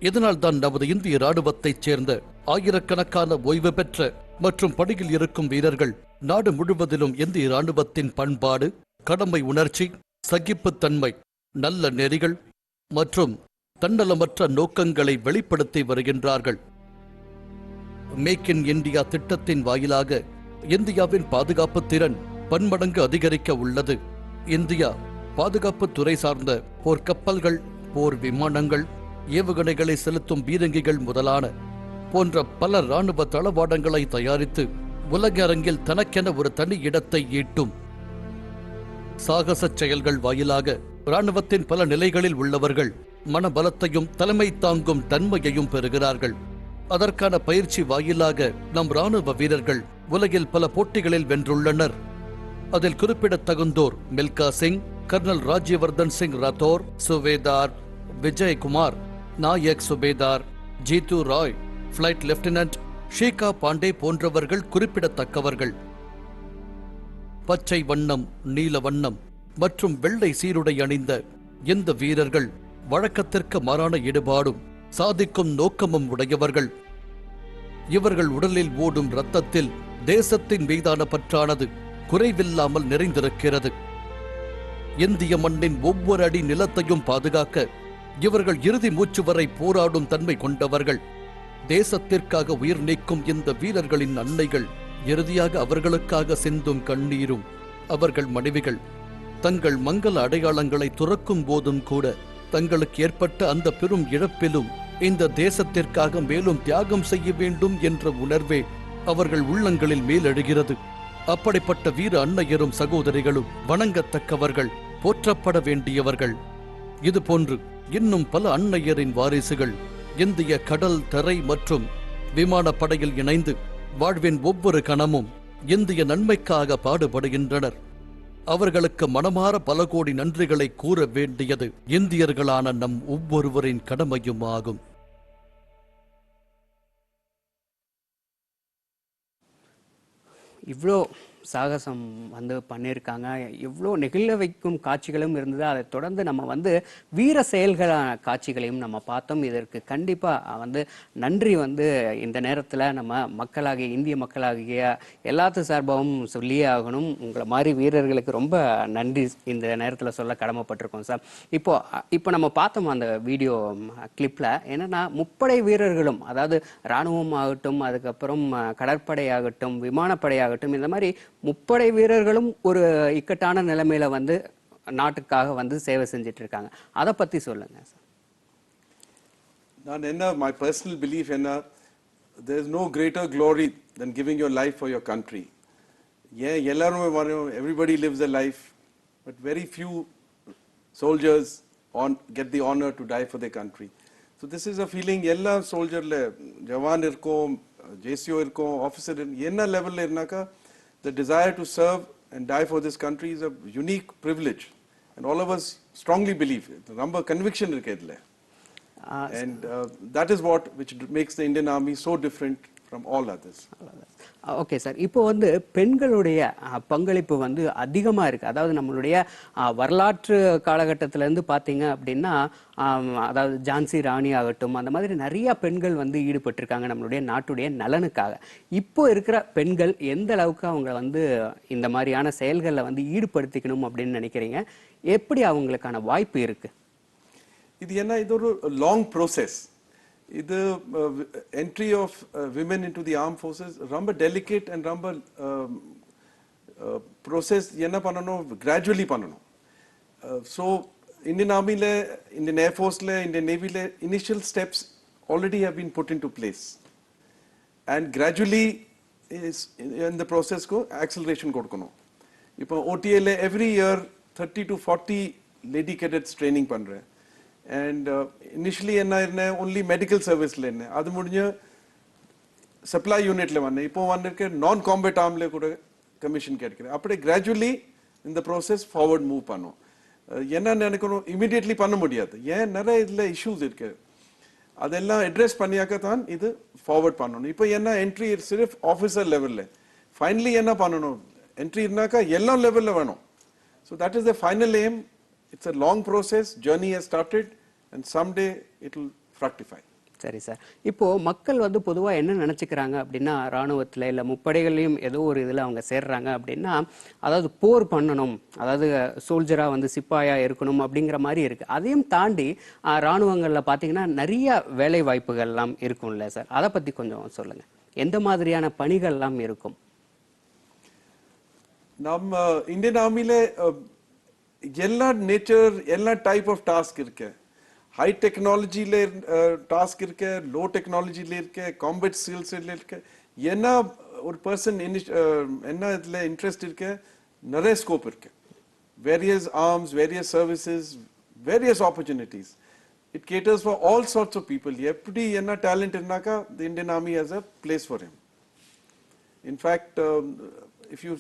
இதனால் தான் நமது இந்திய ராணுவத்தைச் சேர்ந்த ஆயிரக்கணக்கான ஓய்வு பெற்ற மற்றும் பணியில் இருக்கும் வீரர்கள் நாடு முழுவதிலும் இந்திய ராணுவத்தின் பண்பாடு, கடமை உணர்ச்சி, சகிப்புத்தன்மை, நல்ல நெறிகள் மற்றும் தன்னலமற்ற நோக்கங்களை வெளிப்படுத்தி வருகின்றார்கள். மேக் இன் இந்தியா திட்டத்தின் வாயிலாக இந்தியாவின் பாதுகாப்பு திறன் பன்மடங்கு அதிகரிக்க உள்ளது. இந்தியா பாதுகாப்பு துறை சார்ந்த போர் கப்பல்கள், போர் விமானங்கள், ஏவுகணைகளை செலுத்தும் பீரங்கிகள் முதலான போன்ற பல ராணுவ தளவாடங்களை தயாரித்து உலக அரங்கில் தனக்கென ஒரு தனி இடத்தை ஈட்டும். சாகச செயல்கள் வாயிலாக ராணுவத்தின் பல நிலைகளில் உள்ளவர்கள் மனபலத்தையும் தலைமை தாங்கும் தன்மையையும் பெறுகிறார்கள். அதற்கான பயிற்சி வாயிலாக நம் ராணுவ வீரர்கள் உலகில் பல போட்டிகளில் வென்றுள்ளனர். அதில் குறிப்பிடத்தகுந்தோர் மில்கா சிங், கர்னல் ராஜ்யவர்தன் சிங் ராத்தோர், சுவேதார் விஜயகுமார், நாயக் சுபேதார் ஜீது ராய், பிளைட் லெப்டினன்ட் ஷீகா பாண்டே போன்றவர்கள் குறிப்பிடத்தக்கவர்கள். பச்சை வண்ணம், நீல வண்ணம் மற்றும் வெள்ளை சீருடை அணிந்த இந்த வீரர்கள் வழக்கத்திற்கு மாறான ஈடுபாடும் சாதிக்கும் நோக்கமும் உடையவர்கள். இவர்கள் உடலில் ஓடும் இரத்தத்தில் தேசத்தின் மீதான பற்றானது குறைவில்லாமல் நிறைந்திருக்கிறது. இந்திய மண்ணின் ஒவ்வொரு அடி நிலத்தையும் பாதுகாக்க இவர்கள் இறுதி மூச்சு வரை போராடும் தன்மை கொண்டவர்கள். தேசத்திற்காக உயிர் நீக்கும் இந்த வீரர்களின் அன்னைகள் இறுதியாக அவர்களுக்காக சிந்தும் கண்ணீரும், அவர்கள் மனைவிகள் தங்கள் மங்கல அடையாளங்களை துறக்கும் போதும் கூட தங்களுக்கு ஏற்பட்ட அந்த பெரும் இழப்பிலும் இந்த தேசத்திற்காக மேலும் தியாகம் செய்ய வேண்டும் என்ற உணர்வே அவர்கள் உள்ளங்களில் மேலெழுகிறது. அப்படிப்பட்ட வீர அன்னையரும் சகோதரிகளும் வணங்கத்தக்கவர்கள், போற்றப்பட வேண்டியவர்கள். இதுபோன்று இன்னும் பல அன்னையரின் வாரிசுகள் இந்திய கடல், தரை மற்றும் விமானப்படையில் இணைந்து வாழ்வின் ஒவ்வொரு கணமும் இந்திய நன்மைக்காக பாடுபடுகின்றனர். அவர்களுக்கு மனமாற பல கோடி நன்றிகளை கூற வேண்டியது இந்தியர்களான நம் ஒவ்வொருவரின் கடமையும் ஆகும். இவ்வளோ சாகசம் வந்து பண்ணியிருக்காங்க. இவ்வளோ நெகிழ வைக்கும் காட்சிகளும் இருந்தது. அதை தொடர்ந்து நம்ம வந்து வீர செயல்களான காட்சிகளையும் நம்ம பார்த்தோம். இதற்கு கண்டிப்பாக வந்து நன்றி வந்து இந்த நேரத்தில் நம்ம மக்களாகிய இந்திய மக்களாகிய எல்லாத்து சார்பாகவும் சொல்லியே ஆகணும். உங்களை மாதிரி வீரர்களுக்கு ரொம்ப நன்றி இந்த நேரத்தில் சொல்ல கடமைப்பட்டிருக்கோம் சார். இப்போ நம்ம பார்த்தோம் அந்த வீடியோ கிளிப்பில் என்னென்னா முப்படை வீரர்களும், அதாவது இராணுவம் ஆகட்டும், அதுக்கப்புறம் கடற்படை ஆகட்டும், விமானப்படை ஆகட்டும், இந்த மாதிரி முப்படை வீரர்களும் ஒரு இக்கட்டான நிலைமையில வந்து நாட்டுக்காக வந்து சேவை செஞ்சுட்டு இருக்காங்க. அதை பத்தி சொல்லுங்க சார். நான் என்ன, my personal belief என்ன, there is no greater glory than giving your life for your country. ஏன் எல்லாருமே வரும், everybody lives a life, but very few soldiers get the honor to die for their country. So this is a feeling எல்லா சோல்ஜர்ல ஜவான் இருக்கும், JCO இருக்கும், ஆஃபீஸர் என்ன லெவல்ல இருந்தாக்கா the desire to serve and die for this country is a unique privilege, and all of us strongly believe it. Number conviction irukku idla, and that is what which makes the Indian Army so different from all others. Okay sir. இப்போ வந்து பெண்களுடைய பங்களிப்பு வந்து அதிகமாக இருக்குது. அதாவது நம்மளுடைய வரலாற்று காலகட்டத்திலேருந்து பார்த்தீங்க அப்படின்னா, அதாவது ஜான்சி ராணி ஆகட்டும், அந்த மாதிரி நிறையா பெண்கள் வந்து ஈடுபட்டிருக்காங்க நம்மளுடைய நாட்டுடைய நலனுக்காக. இப்போ இருக்கிற பெண்கள் எந்த அளவுக்கு அவங்க வந்து இந்த மாதிரியான செயல்களில் வந்து ஈடுபடுத்திக்கணும் அப்படின்னு நினைக்கிறீங்க? எப்படி அவங்களுக்கான வாய்ப்பு இருக்குது? இது என்ன, இது ஒரு லாங் ப்ரோசஸ். இது entry of women into the arm forces ரொம்ப டெலிகேட் அண்ட் ரொம்ப ப்ரோசஸ். என்ன பண்ணணும், கிராஜுவலி பண்ணணும். ஸோ இந்தியன் ஆர்மியில், இந்தியன் ஏர்ஃபோர்ஸில், இந்தியன் நேவியில் initial steps already have been put in to place, and gradually இந்த ப்ராசஸ்க்கு ஆக்சலரேஷன் கொடுக்கணும். இப்போ OTAல every year 30 to 40 lady cadets training பண்ணுறேன். And initially என்ன இருந்தேன், only medical serviceல இருந்தேன். அது முடிஞ்சு சப்ளை யூனிட்ல வந்தேன். இப்போ வந்திருக்க நான் காம்பேட் ஆர்ம்ல கூட கமிஷன் கிடைக்கிறேன். அப்படியே கிராஜுவலி இந்த ப்ராசஸ் ஃபார்வர்ட் மூவ் பண்ணும். என்ன நினைக்கணும், இமீடியட்லி பண்ண முடியாது. ஏன், நிறைய இதில் இஷ்யூஸ் இருக்கு. அதெல்லாம் அட்ரெஸ் பண்ணியாக்க தான் இது ஃபார்வர்ட் பண்ணணும். இப்போ என்ன, என்ட்ரி சிர்ஃப் ஆஃபீஸர் லெவலில். ஃபைனலி என்ன பண்ணணும், என்ட்ரி இருந்தாக்கா எல்லா லெவலில் வேணும். So that is the final aim. It's a long process, journey has started, and someday it will fructify. சரி சார். இப்போ மக்கள் வந்து பொதுவாக என்ன நினச்சிக்கிறாங்க அப்படின்னா, இராணுவத்தில் இல்லை முப்படைகளையும் ஏதோ ஒரு இதில் அவங்க சேர்றாங்க அப்படின்னா, அதாவது போர் பண்ணணும், அதாவது சோல்ஜராக வந்து சிப்பாயாக இருக்கணும் அப்படிங்கிற மாதிரி இருக்குது. அதையும் தாண்டி இராணுவங்களில் பார்த்தீங்கன்னா நிறைய வேலை வாய்ப்புகள்லாம் இருக்கும்ல சார், அதை பற்றி கொஞ்சம் சொல்லுங்கள். எந்த மாதிரியான பணிகள்லாம் இருக்கும்? நம்ம இந்தியன் ஆர்மியில் எல்லா நேச்சர், எல்லா டைப் ஆஃப் டாஸ்க் இருக்கு. ஹை டெக்னாலஜியில டாஸ்க் இருக்கு, லோ டெக்னாலஜியில இருக்கு, காம்பேட் ஸ்கில்ஸ்ல இருக்கு. என்ன ஒரு பர்சன் என்ன இதில் இன்ட்ரெஸ்ட் இருக்கு, நிறைய ஸ்கோப் இருக்கு. Various arms, various services, various opportunities. It caters for all sorts of people. எப்படி என்ன டேலண்ட் இருந்தாக்கா the Indian army has a place for him. In fact if you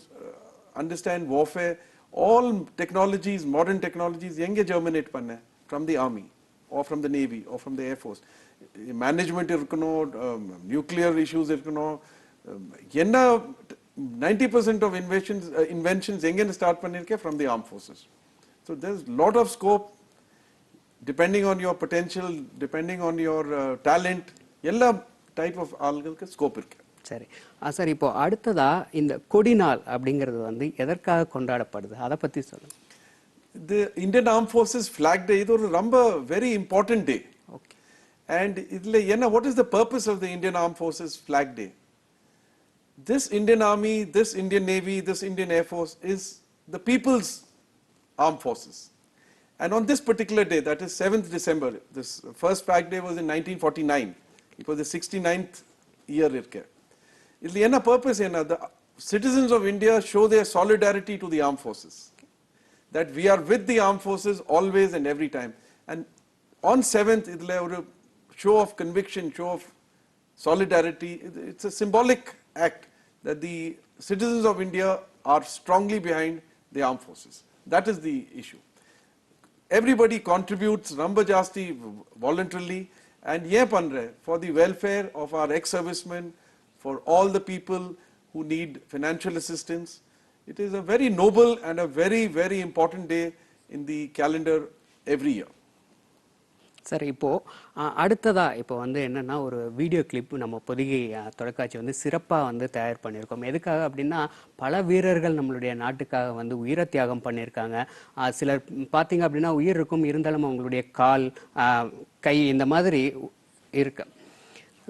understand warfare, all technologies, modern technologies, எங்கே germinate பண்ண? From the army or from the navy or from the air force. Management இருக்கணும், nuclear issues இருக்கணும். என்ன 90% of inventions எங்கே start பண்ணிருக்கே? From the armed forces. So there's lot of scope depending on your potential, depending on your talent. எல்லா type of ஆளுகளுக்கு ஸ்கோப் இருக்கு. சரி சார். இப்போ அடுத்ததா இந்த கொடிநாள் அப்படிங்கிறது வந்து எதற்காக கொண்டாடப்படுது, அதை பத்தி சொல்லுங்க. The Indian Armed Forces Flag Day இது ஒரு ரொம்ப very important day. Okay. And இதுல என்ன, what is the purpose of the Indian Armed Forces Flag Day? This Indian Army, this Indian Navy, this Indian Air Force is the people's armed forces. And on this particular day, that is 7th December, this first Flag Day was in 1949. It was the 69th year. The purpose is the citizens of India show their solidarity to the armed forces. That we are with the armed forces always and every time. And on 7th, it's a show of conviction, show of solidarity. It's a symbolic act that the citizens of India are strongly behind the armed forces. That is the issue. Everybody contributes Ramba Jasti voluntarily, and for the welfare of our ex-servicemen, for all the people who need financial assistance. It is a very noble and a very, very important day in the calendar every year. Sir இப்போது அடுத்ததாக இப்போ வந்து என்னென்னா ஒரு வீடியோ கிளிப்பு நம்ம பொதிகை தொலைக்காட்சி வந்து சிறப்பாக வந்து தயார் பண்ணியிருக்கோம். எதுக்காக அப்படின்னா பல வீரர்கள் நம்மளுடைய நாட்டுக்காக வந்து உயிரை தியாகம் பண்ணியிருக்காங்க. சிலர் பார்த்தீங்க அப்படின்னா உயிர் இருக்கும், இருந்தாலும் அவங்களுடைய கால் கை இந்த மாதிரி இருக்கு.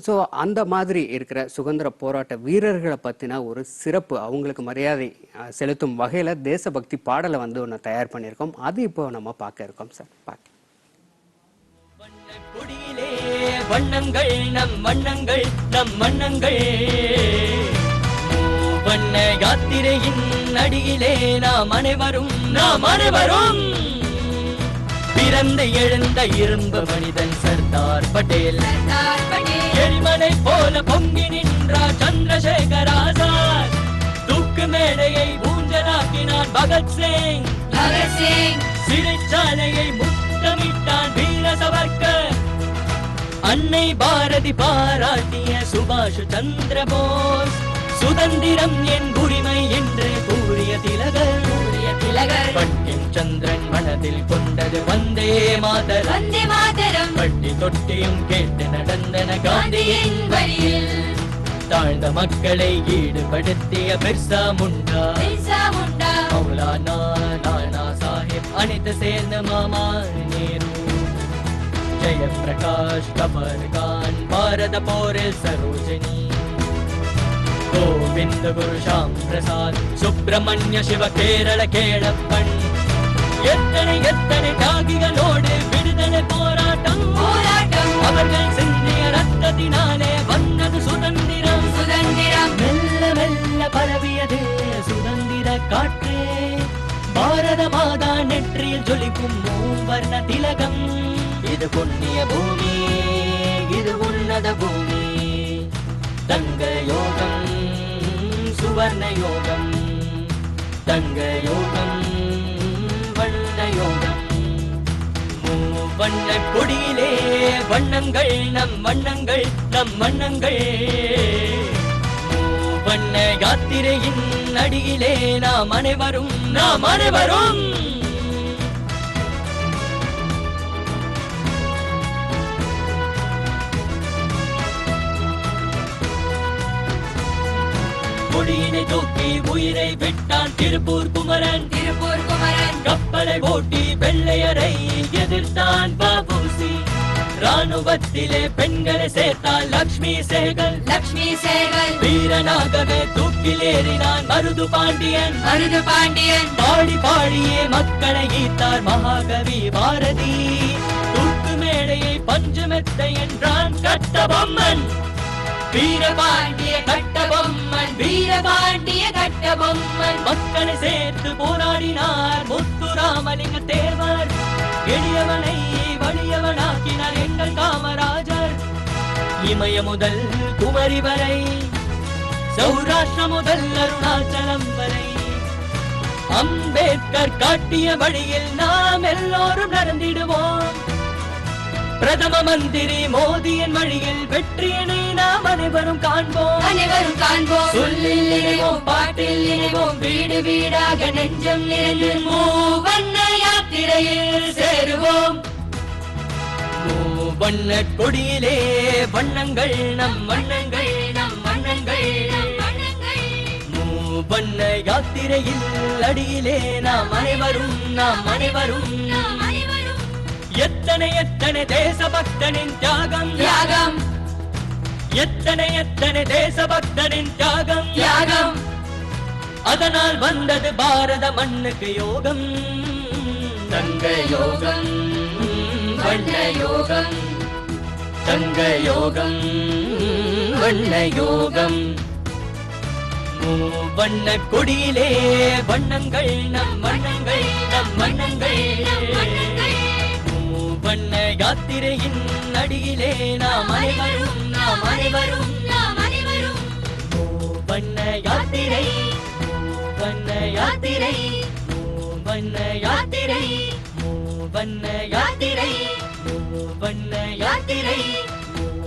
ஸோ அந்த மாதிரி இருக்கிற சுதந்திர போராட்ட வீரர்களை பற்றின ஒரு சிறப்பு, அவங்களுக்கு மரியாதை செலுத்தும் வகையில் தேசபக்தி பாடலை வந்து ஒன்று தயார் பண்ணியிருக்கோம். அது இப்போ நம்ம பார்க்க இருக்கோம் சார். பார்க்க கொடியிலே வண்ணங்கள் நம் வண்ணங்கள் நம் வண்ணங்கள், வண்ண யாத்திரையின் அடியிலே நாம் அனைவரும் பிறந்து எழுந்த இரும்பு மனிதன் சர்தார் பட்டேல். எரிமலை போல பொங்கி நின்றார் சந்திரசேகர் ஆசாத். தூக்கு மேடையை ஊஞ்சலாக்கினான் பகத்சிங். சிறைச்சாலையை முத்தமிட்டான் வீர சவர்கர். அன்னை பாரதி பாராட்டிய சுபாஷ் சந்திர போஸ். சுதந்திரம் என் உரிமை என்று கூறிய திலகர். பட்டிம் சந்திரன் மனதில் கொண்டது வந்தே மாதரம். பட்டி தொட்டியும் கேட்டு நடந்தன காந்தியின் வழியில். தாழ்ந்த மக்களை ஈடுபடுத்திய பிர்சா முண்டா. மௌலானா நானா சாஹிப் அனைத்து சேர்ந்த மாமா நேரு. ஜெயப்பிரகாஷ் கபர் கான் பாரத போரில் சரோஜினி. கோவிந்த குரு ஷாம் பிரசாத் சுப்பிரமணிய சிவ கேரள கேளப்பன். எத்தனை எத்தனை தியாகிகளோடு விடுதலை போராட்டம். அவர்கள் சிந்திய ரத்தத்தினாலே வந்தது சுதந்திரம். மெல்ல மெல்ல பரவியது சுதந்திர காற்றே. பாரத மாதா நெற்றியில் ஜொலிக்கும் மூவர்ண திலகம். இது புண்ணிய பூமி, இது உன்னத பூமி. தங்க யோகம் சுவர்ண யோகம், தங்க யோகம் வண்ண யோகம். மூவண்ண கொடியிலே வண்ணங்கள் நம் வண்ணங்கள் நம் வண்ணங்கள். மூவண்ண யாத்திரையின் அடியிலே நாம் அனைவரும் கொடியினை தூக்கி உயிரை விட்டான் திருப்பூர் குமரன். கப்பலை ஓட்டி வெள்ளையரை எதிர்த்தான் பாபுசி. ராணுவத்திலே பெண்களை சேர்த்தால் லக்ஷ்மி சேகல். வீரனாகவே தூக்கிலேறினான் மருது பாண்டியன். பாடி பாடியே மக்களை ஈர்த்தார் மகாகவி பாரதி. தூக்கு மேடையை பஞ்சமெத்தை என்றான் கட்டபொம்மன். வீரபாண்டிய கட்டபொம்மன் மக்களை சேர்த்து போராடினார் முத்துராமலிங்க தேவர். எளியவனை வலியவனாக்கினார் எங்கள் காமராஜர். இமய முதல் குமரி வரை, சௌராஷ்டிர முதல் அருணாச்சலம் வரை, அம்பேத்கர் காட்டிய வழியில் நாம் எல்லோரும் நடந்திடுவோம். பிரதம மந்திரி மோதியின் வழியில் வெற்றியினை நாம் அனைவரும் காண்போம். சொல்லில் இணைவோம், பாட்டில் இணைவோம், வீடு வீடாக நெஞ்சம் நிறைந்து மூவண்ண யாத்திரையில் சேருவோம். மூவண்ண கொடியிலே வண்ணங்கள் நம் வண்ணங்கள் நம் வண்ணங்கள். மூவண்ண யாத்திரையில் அடியிலே நாம் அனைவரும் எத்தனை எத்தனை தேசபக்தனின் தியாகம். எத்தனை எத்தனை தேசபக்தனின் தியாகம். அதனால் வந்தது பாரத மண்ணுக்கு யோகம். தங்க யோகம் வண்ண யோகம் தங்க யோகம் வண்ண யோகம் மூவண்ண கொடியிலே வண்ணங்கள் நம் வண்ணங்கள் நம் வண்ணங்கள் மூவண்ண யாத்திரையின் அடியிலே நாம் அனைவரும் நாம் அனைவரும் நாம் அனைவரும் மூவண்ண யாத்திரை மூவண்ண யாத்திரை மூவண்ண யாத்திரை மூவண்ண யாத்திரை மூவண்ண யாத்திரை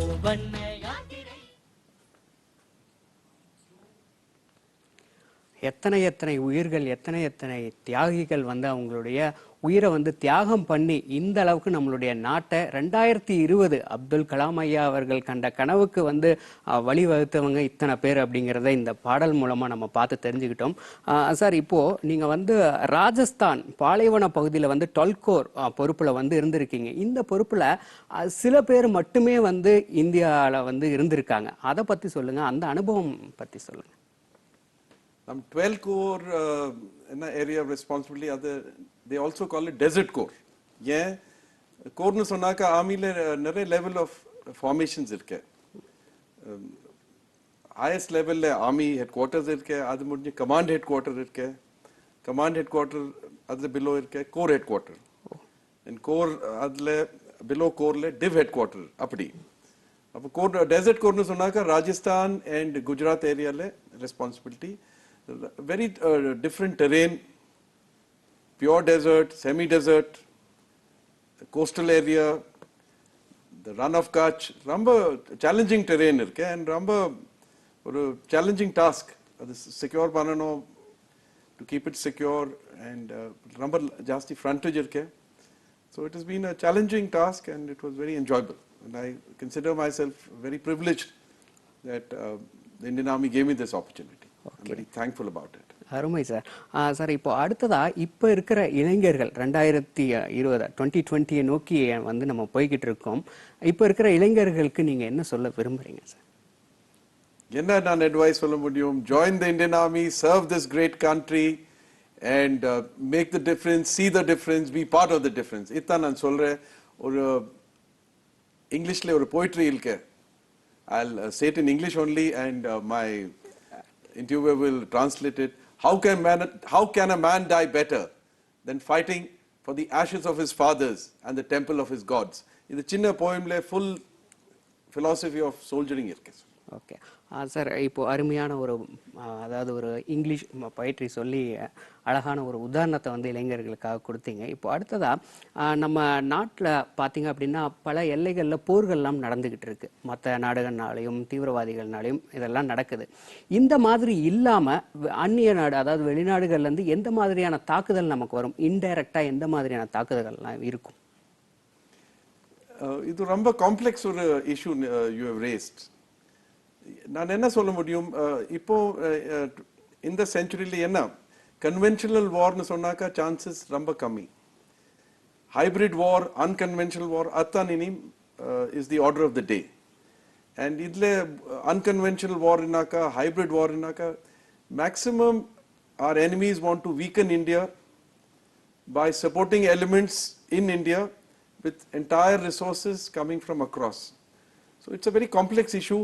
மூவண்ண யாத்திரை. எத்தனை எத்தனை உயிர்கள், எத்தனை எத்தனை தியாகிகள் வந்து அவங்களுடைய உயிரை வந்து தியாகம் பண்ணி இந்த அளவுக்கு நம்மளுடைய நாட்டை 2020 அப்துல் கலாம் ஐயா அவர்கள் கண்ட கனவுக்கு வந்து வழிவகுத்தவங்க இத்தனை பேர் அப்படிங்கிறத இந்த பாடல் மூலமா நம்ம பார்த்து தெரிஞ்சுக்கிட்டோம். சார், இப்போ நீங்க வந்து ராஜஸ்தான் பாலைவன பகுதியில் வந்து டொல்கோர் பொறுப்புல வந்து இருந்திருக்கீங்க. இந்த பொறுப்புல சில பேர் மட்டுமே வந்து இந்தியாவில் வந்து இருந்திருக்காங்க. அதை பத்தி சொல்லுங்க, அந்த அனுபவம் பத்தி சொல்லுங்க. 12 core area of responsibility, they also call it desert core. ஏன் கோர்னு சொன்னாக்கா ஆர்மியில் நிறைய லெவல் ஆஃப் ஃபார்மேஷன்ஸ் இருக்கு. ஹையஸ்ட் லெவலில் ஆர்மி ஹெட் குவார்ட்டர்ஸ் இருக்கு, அது முடிஞ்சு கமாண்ட் ஹெட் குவார்ட்டர் இருக்கு, கமாண்ட் ஹெட் குவார்ட்டர் அதில் பிலோ இருக்கு core head quarter, and core அதில் பிலோ கோரில் டிவ் ஹெட் குவார்ட்டர். அப்படி அப்போ கோர் டெசர்ட் கோர்னு சொன்னாக்கா ராஜஸ்தான் அண்ட் குஜராத் ஏரியாவில் responsibility. Very different terrain, pure desert, semi-desert, coastal area, the run of Kutch, ரொம்ப challenging terrain இருக்கு and ரொம்ப ஒரு challenging task. அது secure பண்ணணும், to keep it secure, and ரொம்ப ஜாஸ்தி frontage இருக்கு. So it has been a challenging task and it was very enjoyable. And I consider myself very privileged that the Indian Army gave me this opportunity. I'm very thankful about it. அருமை சார். சார், இப்போ அடுத்ததா இப்போ இருக்கிற இளைஞர்கள் 2020 நோக்கி வந்து நம்ம போய்கிட்டு இருக்கோம். இப்போ இருக்கிற இளைஞர்களுக்கு நீங்க என்ன சொல்ல விரும்புறீங்க சார்? என்ன நான் அட்வைஸ் சொல்ல முடியும்? Join the Indian Army, serve this great country and make the difference, see the difference, be part of the difference. இதான் நான் சொல்றேன். ஒரு இங்கிலீஷ்ல ஒரு poetry இருக்கு. I'll say it in English only and my interviewer will translate it. How can a man die better than fighting for the ashes of his fathers and the temple of his gods? இது சின்ன poemல full philosophy of soldiering இருக்கு. ஓகே சார், இப்போ அருமையான ஒரு அதாவது ஒரு இங்கிலீஷ் பயிற்சி சொல்லி அழகான ஒரு உதாரணத்தை வந்து இளைஞர்களுக்காக கொடுத்தீங்க. இப்போ அடுத்ததா நம்ம நாட்டில் பார்த்தீங்க அப்படின்னா பல எல்லைகளில் போர்கள்லாம் நடந்துக்கிட்டு இருக்கு. மற்ற நாடுகள்னாலையும் தீவிரவாதிகள்னாலையும் இதெல்லாம் நடக்குது. இந்த மாதிரி இல்லாமல் அந்நிய நாடு, அதாவது வெளிநாடுகள்லேருந்து எந்த மாதிரியான தாக்குதல் நமக்கு வரும்? இன்டைரக்டாக எந்த மாதிரியான தாக்குதல்கள்லாம் இருக்கும்? இது ரொம்ப காம்ப்ளெக்ஸ் ஒரு இஷ்யூ யூ ஹவ் ரேஸ்ட். நான் என்ன சொல்ல முடியும்? இப்போ இந்த செஞ்சுரியில் என்ன கன்வென்ஷனல் வார்னு சொன்னாக்கா சான்சஸ் ரொம்ப கம்மி. ஹைபிரிட் வார், அன்கன்வென்ஷனல் வார், அதான் இனி is the order of the day. And இதில் அன்கன்வென்ஷனல் வார்னாக்கா, ஹைபிரிட் வார்னாக்கா, maximum our enemies want to weaken India by supporting elements in India with entire resources coming from across. So it's a very complex issue.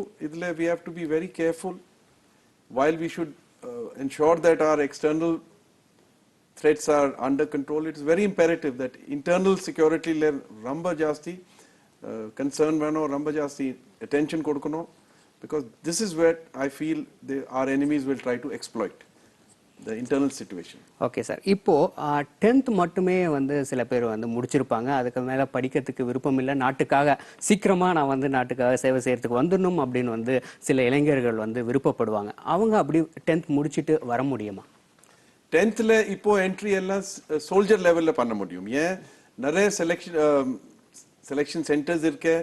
We have to be very careful. While we should ensure that our external threats are under control, it is very imperative that internal security le ramba jasti concern vano, ramba jasti attention kodukano, because this is where I feel our enemies will try to exploit the internal situation. Okay sir, இப்போ 10th மட்டுமே வந்து சில பேர் வந்து முடிச்சிருப்பாங்க. அதுக்கு மேலே படிக்கிறதுக்கு விருப்பம் இல்லை, நாட்டுக்காக சீக்கிரமாக நான் வந்து நாட்டுக்காக சேவை செய்யறதுக்கு வந்துடணும் அப்படின்னு வந்து சில இளைஞர்கள் வந்து விருப்பப்படுவாங்க. அவங்க அப்படி 10th முடிச்சுட்டு வர முடியுமா? 10th இப்போ என்ட்ரி எல்லாம் சோல்ஜர் லெவலில் பண்ண முடியும். ஏன் நிறைய செலெக்ஷன் சென்டர்ஸ் இருக்கு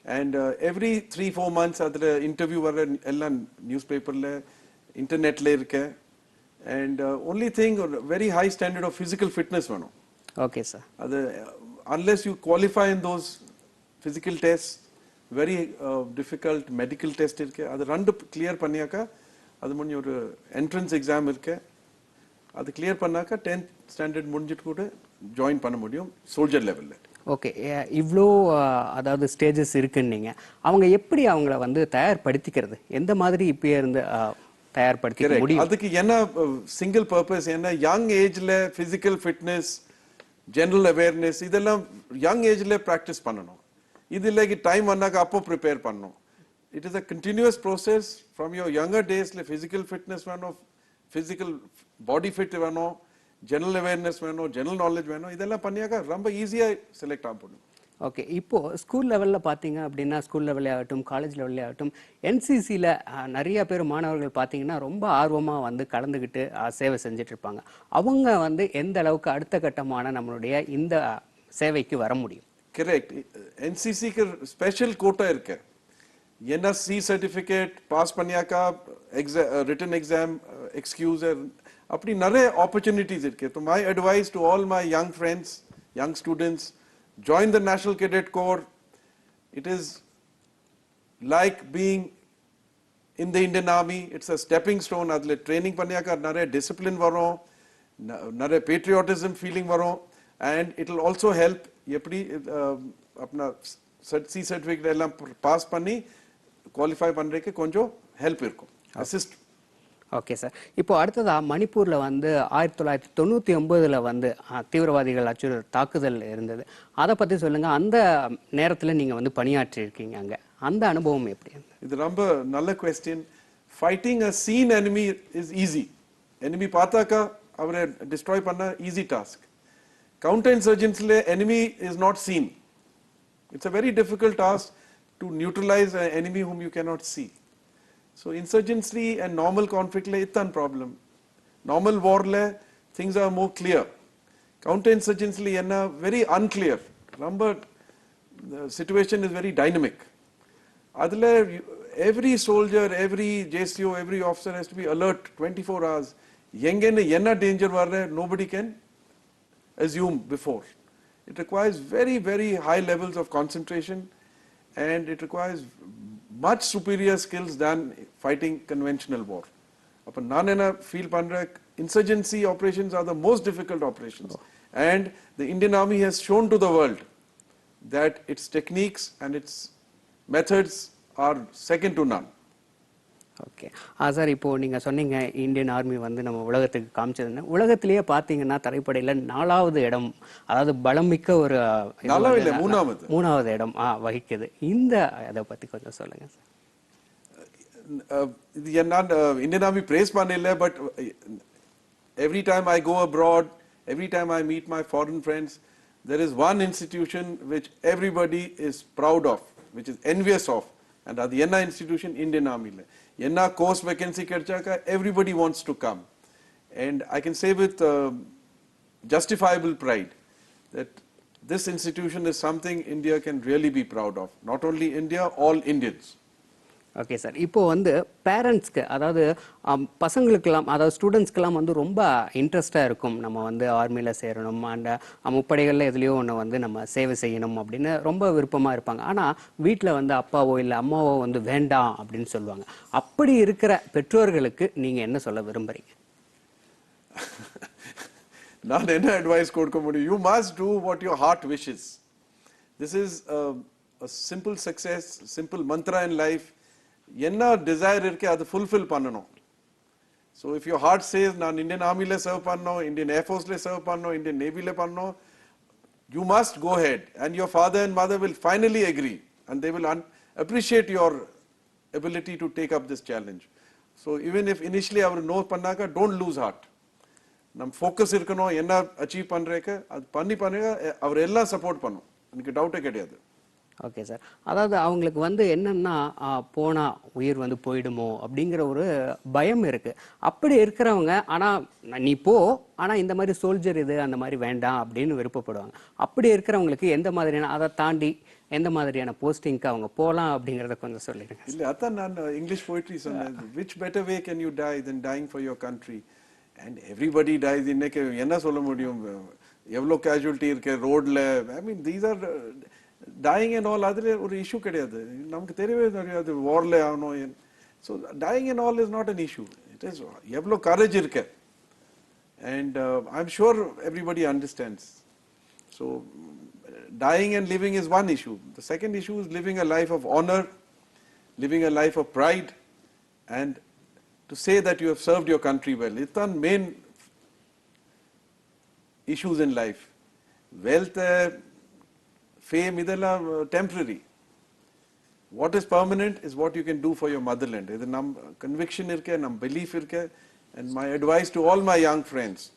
அண்ட் எவ்ரி 3-4 months அதில் இன்டர்வியூ வர எல்லாம் நியூஸ் பேப்பரில் இன்டர்நெட்டில் இருக்கு. And only thing, very high standard of physical fitness வேணும். Okay sir. Unless you qualify in those physical tests, very difficult medical test இருக்கு. அது ரெண்டு clear பண்ணியாக்கா அது முன்னே ஒரு entrance exam இருக்கு. அது clear பண்ணாக்கா 10th standard முடிஞ்சிட்டு கூட ஜாயின் பண்ண முடியும் சோல்ஜர் லெவலில். ஓகே, இவ்வளோ அதாவது ஸ்டேஜஸ் இருக்குன்னீங்க, அவங்க எப்படி அவங்கள வந்து தயார்படுத்திக்கிறது, எந்த மாதிரி இப்பயே இருந்து தயார்படுத்திக்க முடியும்? அதுக்கு என்ன சிங்கிள் பர்பஸ், என்ன யங் ஏஜ்ல பிசிக்கல் ஃபிட்னஸ், ஜெனரல் அவேர்னஸ் இதெல்லாம் யங் ஏஜ்ல ப்ராக்டிஸ் பண்ணணும். இது இல்லைக்கு டைம் வந்தாக்க அப்போ ப்ரிப்பேர் பண்ணணும். It is a continuous process from your younger டேஸ்ல பிசிக்கல் ஃபிட்னஸ் வேணும், பிசிக்கல் பாடி ஃபிட் வேணும், ஜெனரல் அவேர்னஸ் வேணும், ஜெனரல் நாலேஜ் வேணும். இதெல்லாம் பண்ணியாக்க ரொம்ப ஈஸியாக செலக்ட் ஆகணும். ஓகே, இப்போ ஸ்கூல் லெவலில் பார்த்தீங்க அப்படின்னா, ஸ்கூல் லெவலே ஆகட்டும், காலேஜ் லெவலே ஆகட்டும், என்சிசியில் நிறைய பேர் மாணவர்கள் பார்த்தீங்கன்னா ரொம்ப ஆர்வமாக வந்து கலந்துக்கிட்டு சேவை செஞ்சுட்டு இருப்பாங்க. அவங்க வந்து எந்த அளவுக்கு அடுத்த கட்டமான நம்மளுடைய இந்த சேவைக்கு வர முடியும்? கரெக்ட். என்சிசிக்கு ஸ்பெஷல் கோட்டா இருக்கு. என்எஸ்சி சர்டிஃபிகேட் பாஸ் பண்ணியாக்கா ரிட்டன் எக்ஸாம் எக்ஸ்கியூசர் அப்படி நிறைய ஆப்பர்ச்சுனிட்டிஸ் இருக்கு. So my advice to all my young friends, young students, join the National Cadet Corps. It is like being in the Indian Army. It's a stepping stone. adle training panniyaka nare discipline varum, nare patriotism feeling varum, and it will also help eppadi apna C certificate ellam pass panni qualify பண்றதுக்கு கொஞ்சம் ஹெல்ப் இருக்கும், அசிஸ்ட். ஓகே சார், இப்போ அடுத்ததா மணிப்பூரில் வந்து 1999 வந்து தீவிரவாதிகள் அச்சுறுத்தல் தாக்குதல் இருந்தது. அதை பற்றி சொல்லுங்கள். அந்த நேரத்தில் நீங்கள் வந்து பணியாற்றி இருக்கீங்க, அங்கே அந்த அனுபவம் எப்படி? இது ரொம்ப நல்ல question. Fighting a seen enemy is easy. Enemy பார்த்தாக்கா அவரை டிஸ்ட்ராய் பண்ண ஈஸி டாஸ்க். கவுண்டர் இன்சர்ஜென்சியில் enemy is not seen. It's a very difficult task to neutralise a enemy whom you cannot see. So insurgency and normal conflict le ittan problem. Normal war le things are more clear. Counter insurgency le enna very unclear. Number the situation is very dynamic. Adle every soldier, every JCO, every officer has to be alert 24 hours. Yengene enna danger varre nobody can assume before. It requires very very high levels of concentration, and it requires much superior skills than fighting conventional war. Appo naan ena feel pandra insurgency operations are the most difficult operations, and the Indian Army has shown to the world that its techniques and its methods are second to none. Okay sir, இப்போது நீங்கள் சொன்னீங்க இந்தியன் ஆர்மி வந்து நம்ம உலகத்துக்கு காமிச்சதுன்னு. உலகத்திலேயே பார்த்தீங்கன்னா தரைப்படையில் 4வது இடம், அதாவது பலமிக்க ஒரு 3வது இடம் வகிக்குது. இந்த அதை பற்றி கொஞ்சம் சொல்லுங்கள் சார். இது நான் இந்தியன் ஆர்மி பிரேஸ் பண்ணல, but every time I go abroad, every time I meet my foreign friends, there is one institution which everybody is proud of, which is envious of, and that the institution Indian Army le enna course vacancy kedchaka everybody wants to come, and I can say with justifiable pride that this institution is something India can really be proud of. Not only India, all Indians. Okay sir, இப்போ வந்து பேரண்ட்ஸ்க்கு, அதாவது பசங்களுக்கெல்லாம், அதாவது ஸ்டூடெண்ட்ஸ்க்கெல்லாம் வந்து ரொம்ப இன்ட்ரெஸ்டாக இருக்கும், நம்ம வந்து ஆர்மியில் சேரணும், அண்ட் முப்படைகளில் எதுலேயோ ஒன்று வந்து நம்ம சேவை செய்யணும் அப்படின்னு ரொம்ப விருப்பமாக இருப்பாங்க. ஆனால் வீட்டில் வந்து அப்பாவோ இல்லை அம்மாவோ வந்து வேண்டாம் அப்படின்னு சொல்லுவாங்க. அப்படி இருக்கிற பெற்றோர்களுக்கு நீங்கள் என்ன சொல்ல விரும்புகிறீங்க? நான் என்ன அட்வைஸ் கொடுக்க முடியும்? You must do what your heart wishes. This is a simple success, simple mantra in life. என்ன desire இருக்கு அது fulfill பண்ணணும். So if your heart says நான் இந்தியன் ஆர்மில சர்வ் பண்ணணும், இந்தியன் ஏர்ஃபோர்ஸ்ல சர்வ் பண்ணணும், இந்தியன் நேவில பண்ணணும், you must go ahead, and your father and mother will finally agree, and they will appreciate your ability to take up this challenge. So even if initially அவர் நோ பண்ணாக்க, don't lose heart. நம்ம ஃபோக்கஸ் இருக்கணும், என்ன அச்சீவ் பண்றேக்க அது பண்ணுங்க, அவர் எல்லாம் சப்போர்ட் பண்ணும், எனக்கு டவுட்டே கிடையாது. ஓகே சார், அதாவது அவங்களுக்கு வந்து என்னன்னா போனால் உயிர் வந்து போயிடுமோ அப்படிங்கிற ஒரு பயம் இருக்குது. அப்படி இருக்கிறவங்க, ஆனால் நீ போ, ஆனால் இந்த மாதிரி சோல்ஜர் இது அந்த மாதிரி வேண்டாம் அப்படின்னு விருப்பப்படுவாங்க. அப்படி இருக்கிறவங்களுக்கு எந்த மாதிரியான, அதை தாண்டி எந்த மாதிரியான போஸ்டிங்க்கு அவங்க போகலாம் அப்படிங்கிறத கொஞ்சம் சொல்லிடுங்க. இல்லை, அதான் நான் இங்கிலீஷ் போயிட்ரி சொன்னேன். which better way can you die than dying for your country? And everybody dies. இன்னைக்கு என்ன சொல்ல முடியும்? எவ்வளோ கேஜுவலிட்டி இருக்கு ரோட்ல. I mean these are dying and all, அதுல ஒரு இஷ்யூ கிடையாது. நமக்கு தெரியவே தெரியாது வார்ல ஆகணும். So dying and all is not an issue. It is எவ்வளோ கரேஜ் இருக்கு. And I'm sure everybody understands. So dying and living is one issue. The second issue is living a life of honor, living a life of pride, and to say that you have served your country well. It's the main issues in life. Wealth, fame, idella temporary. What is permanent is what you can do for your motherland. This is conviction, nam belief, and my advice to all my young friends,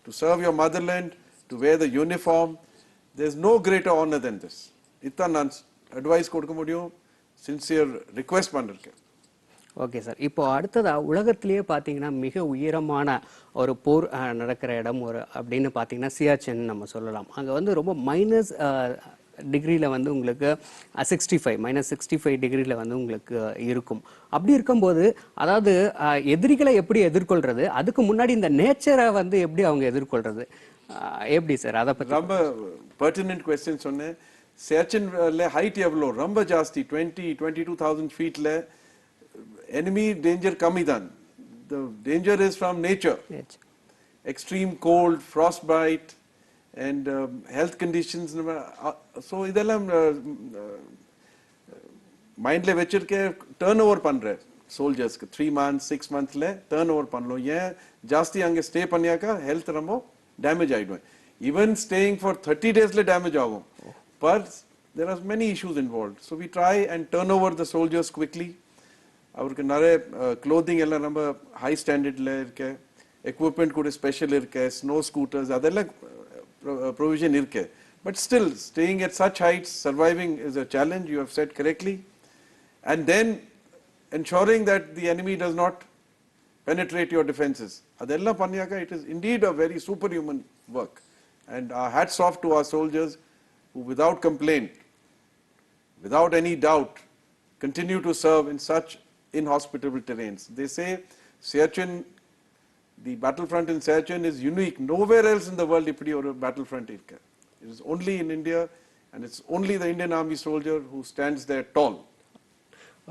to serve your motherland, to wear the uniform. There's no greater honor than this. Ithan advice kodukka mudiyum, sincere request pannirukken. Okay sir. இப்போ அடுத்ததா உலகத்திலேயே பார்த்தீங்கன்னா மிக உயரமான ஒரு போர் நடக்கிற இடம் ஒரு அப்படின்னு பார்த்தீங்கன்னா சியாச்சன் நம்ம சொல்லலாம். அங்கே வந்து ரொம்ப மைனஸ் டிகிரியில் வந்து உங்களுக்கு 65 டிகிரியில் வந்து உங்களுக்கு இருக்கும். அப்படி இருக்கும்போது அதாவது எதிரிகளை எப்படி எதிர்கொள்றது, அதுக்கு முன்னாடி இந்த நேச்சரை வந்து எப்படி அவங்க எதிர்கொள்றது, எப்படி சார் அதை பற்றி? ரொம்ப பெர்டினன்ட் கொஸ்டின் சொன்னேன். சியாச்சன்ல ஹைட் எவ்வளோ ரொம்ப ஜாஸ்தி, 22,000 ஃபீட்ல. Enemy danger kamidan. The danger is from nature. Extreme cold, frostbite, and health conditions. So idellam mind le vechirke turnover pandre soldiers ku 3 months 6 months le turnover panlo. Ye jasti ange stay panniyaka health rambo damage aidum. Even staying for 30 days le damage agum. But there are many issues involved. So we try and turn over the soldiers quickly. அவருக்கு நிறைய க்ளோத்திங் எல்லாம் ரொம்ப ஹை ஸ்டாண்டர்டில் இருக்கு, எக்யூப்மெண்ட் கூட ஸ்பெஷல் இருக்கு, ஸ்னோ ஸ்கூட்டர்ஸ் அதெல்லாம் ப்ரொவிஷன் இருக்கு. But still staying at such heights, surviving is a challenge, you have said correctly. And then ensuring that the enemy does not penetrate your defences. அதெல்லாம் பண்ணியாக்கா it is indeed a very superhuman work. And hats off to our soldiers who without complaint, without any doubt, continue to serve in such inhospitable terrains. They say Siachen, the battlefront in Siachen is unique. Nowhere else in the world ipdi or battlefront irukku. It is only in India, and it's only the Indian Army soldier who stands there tall.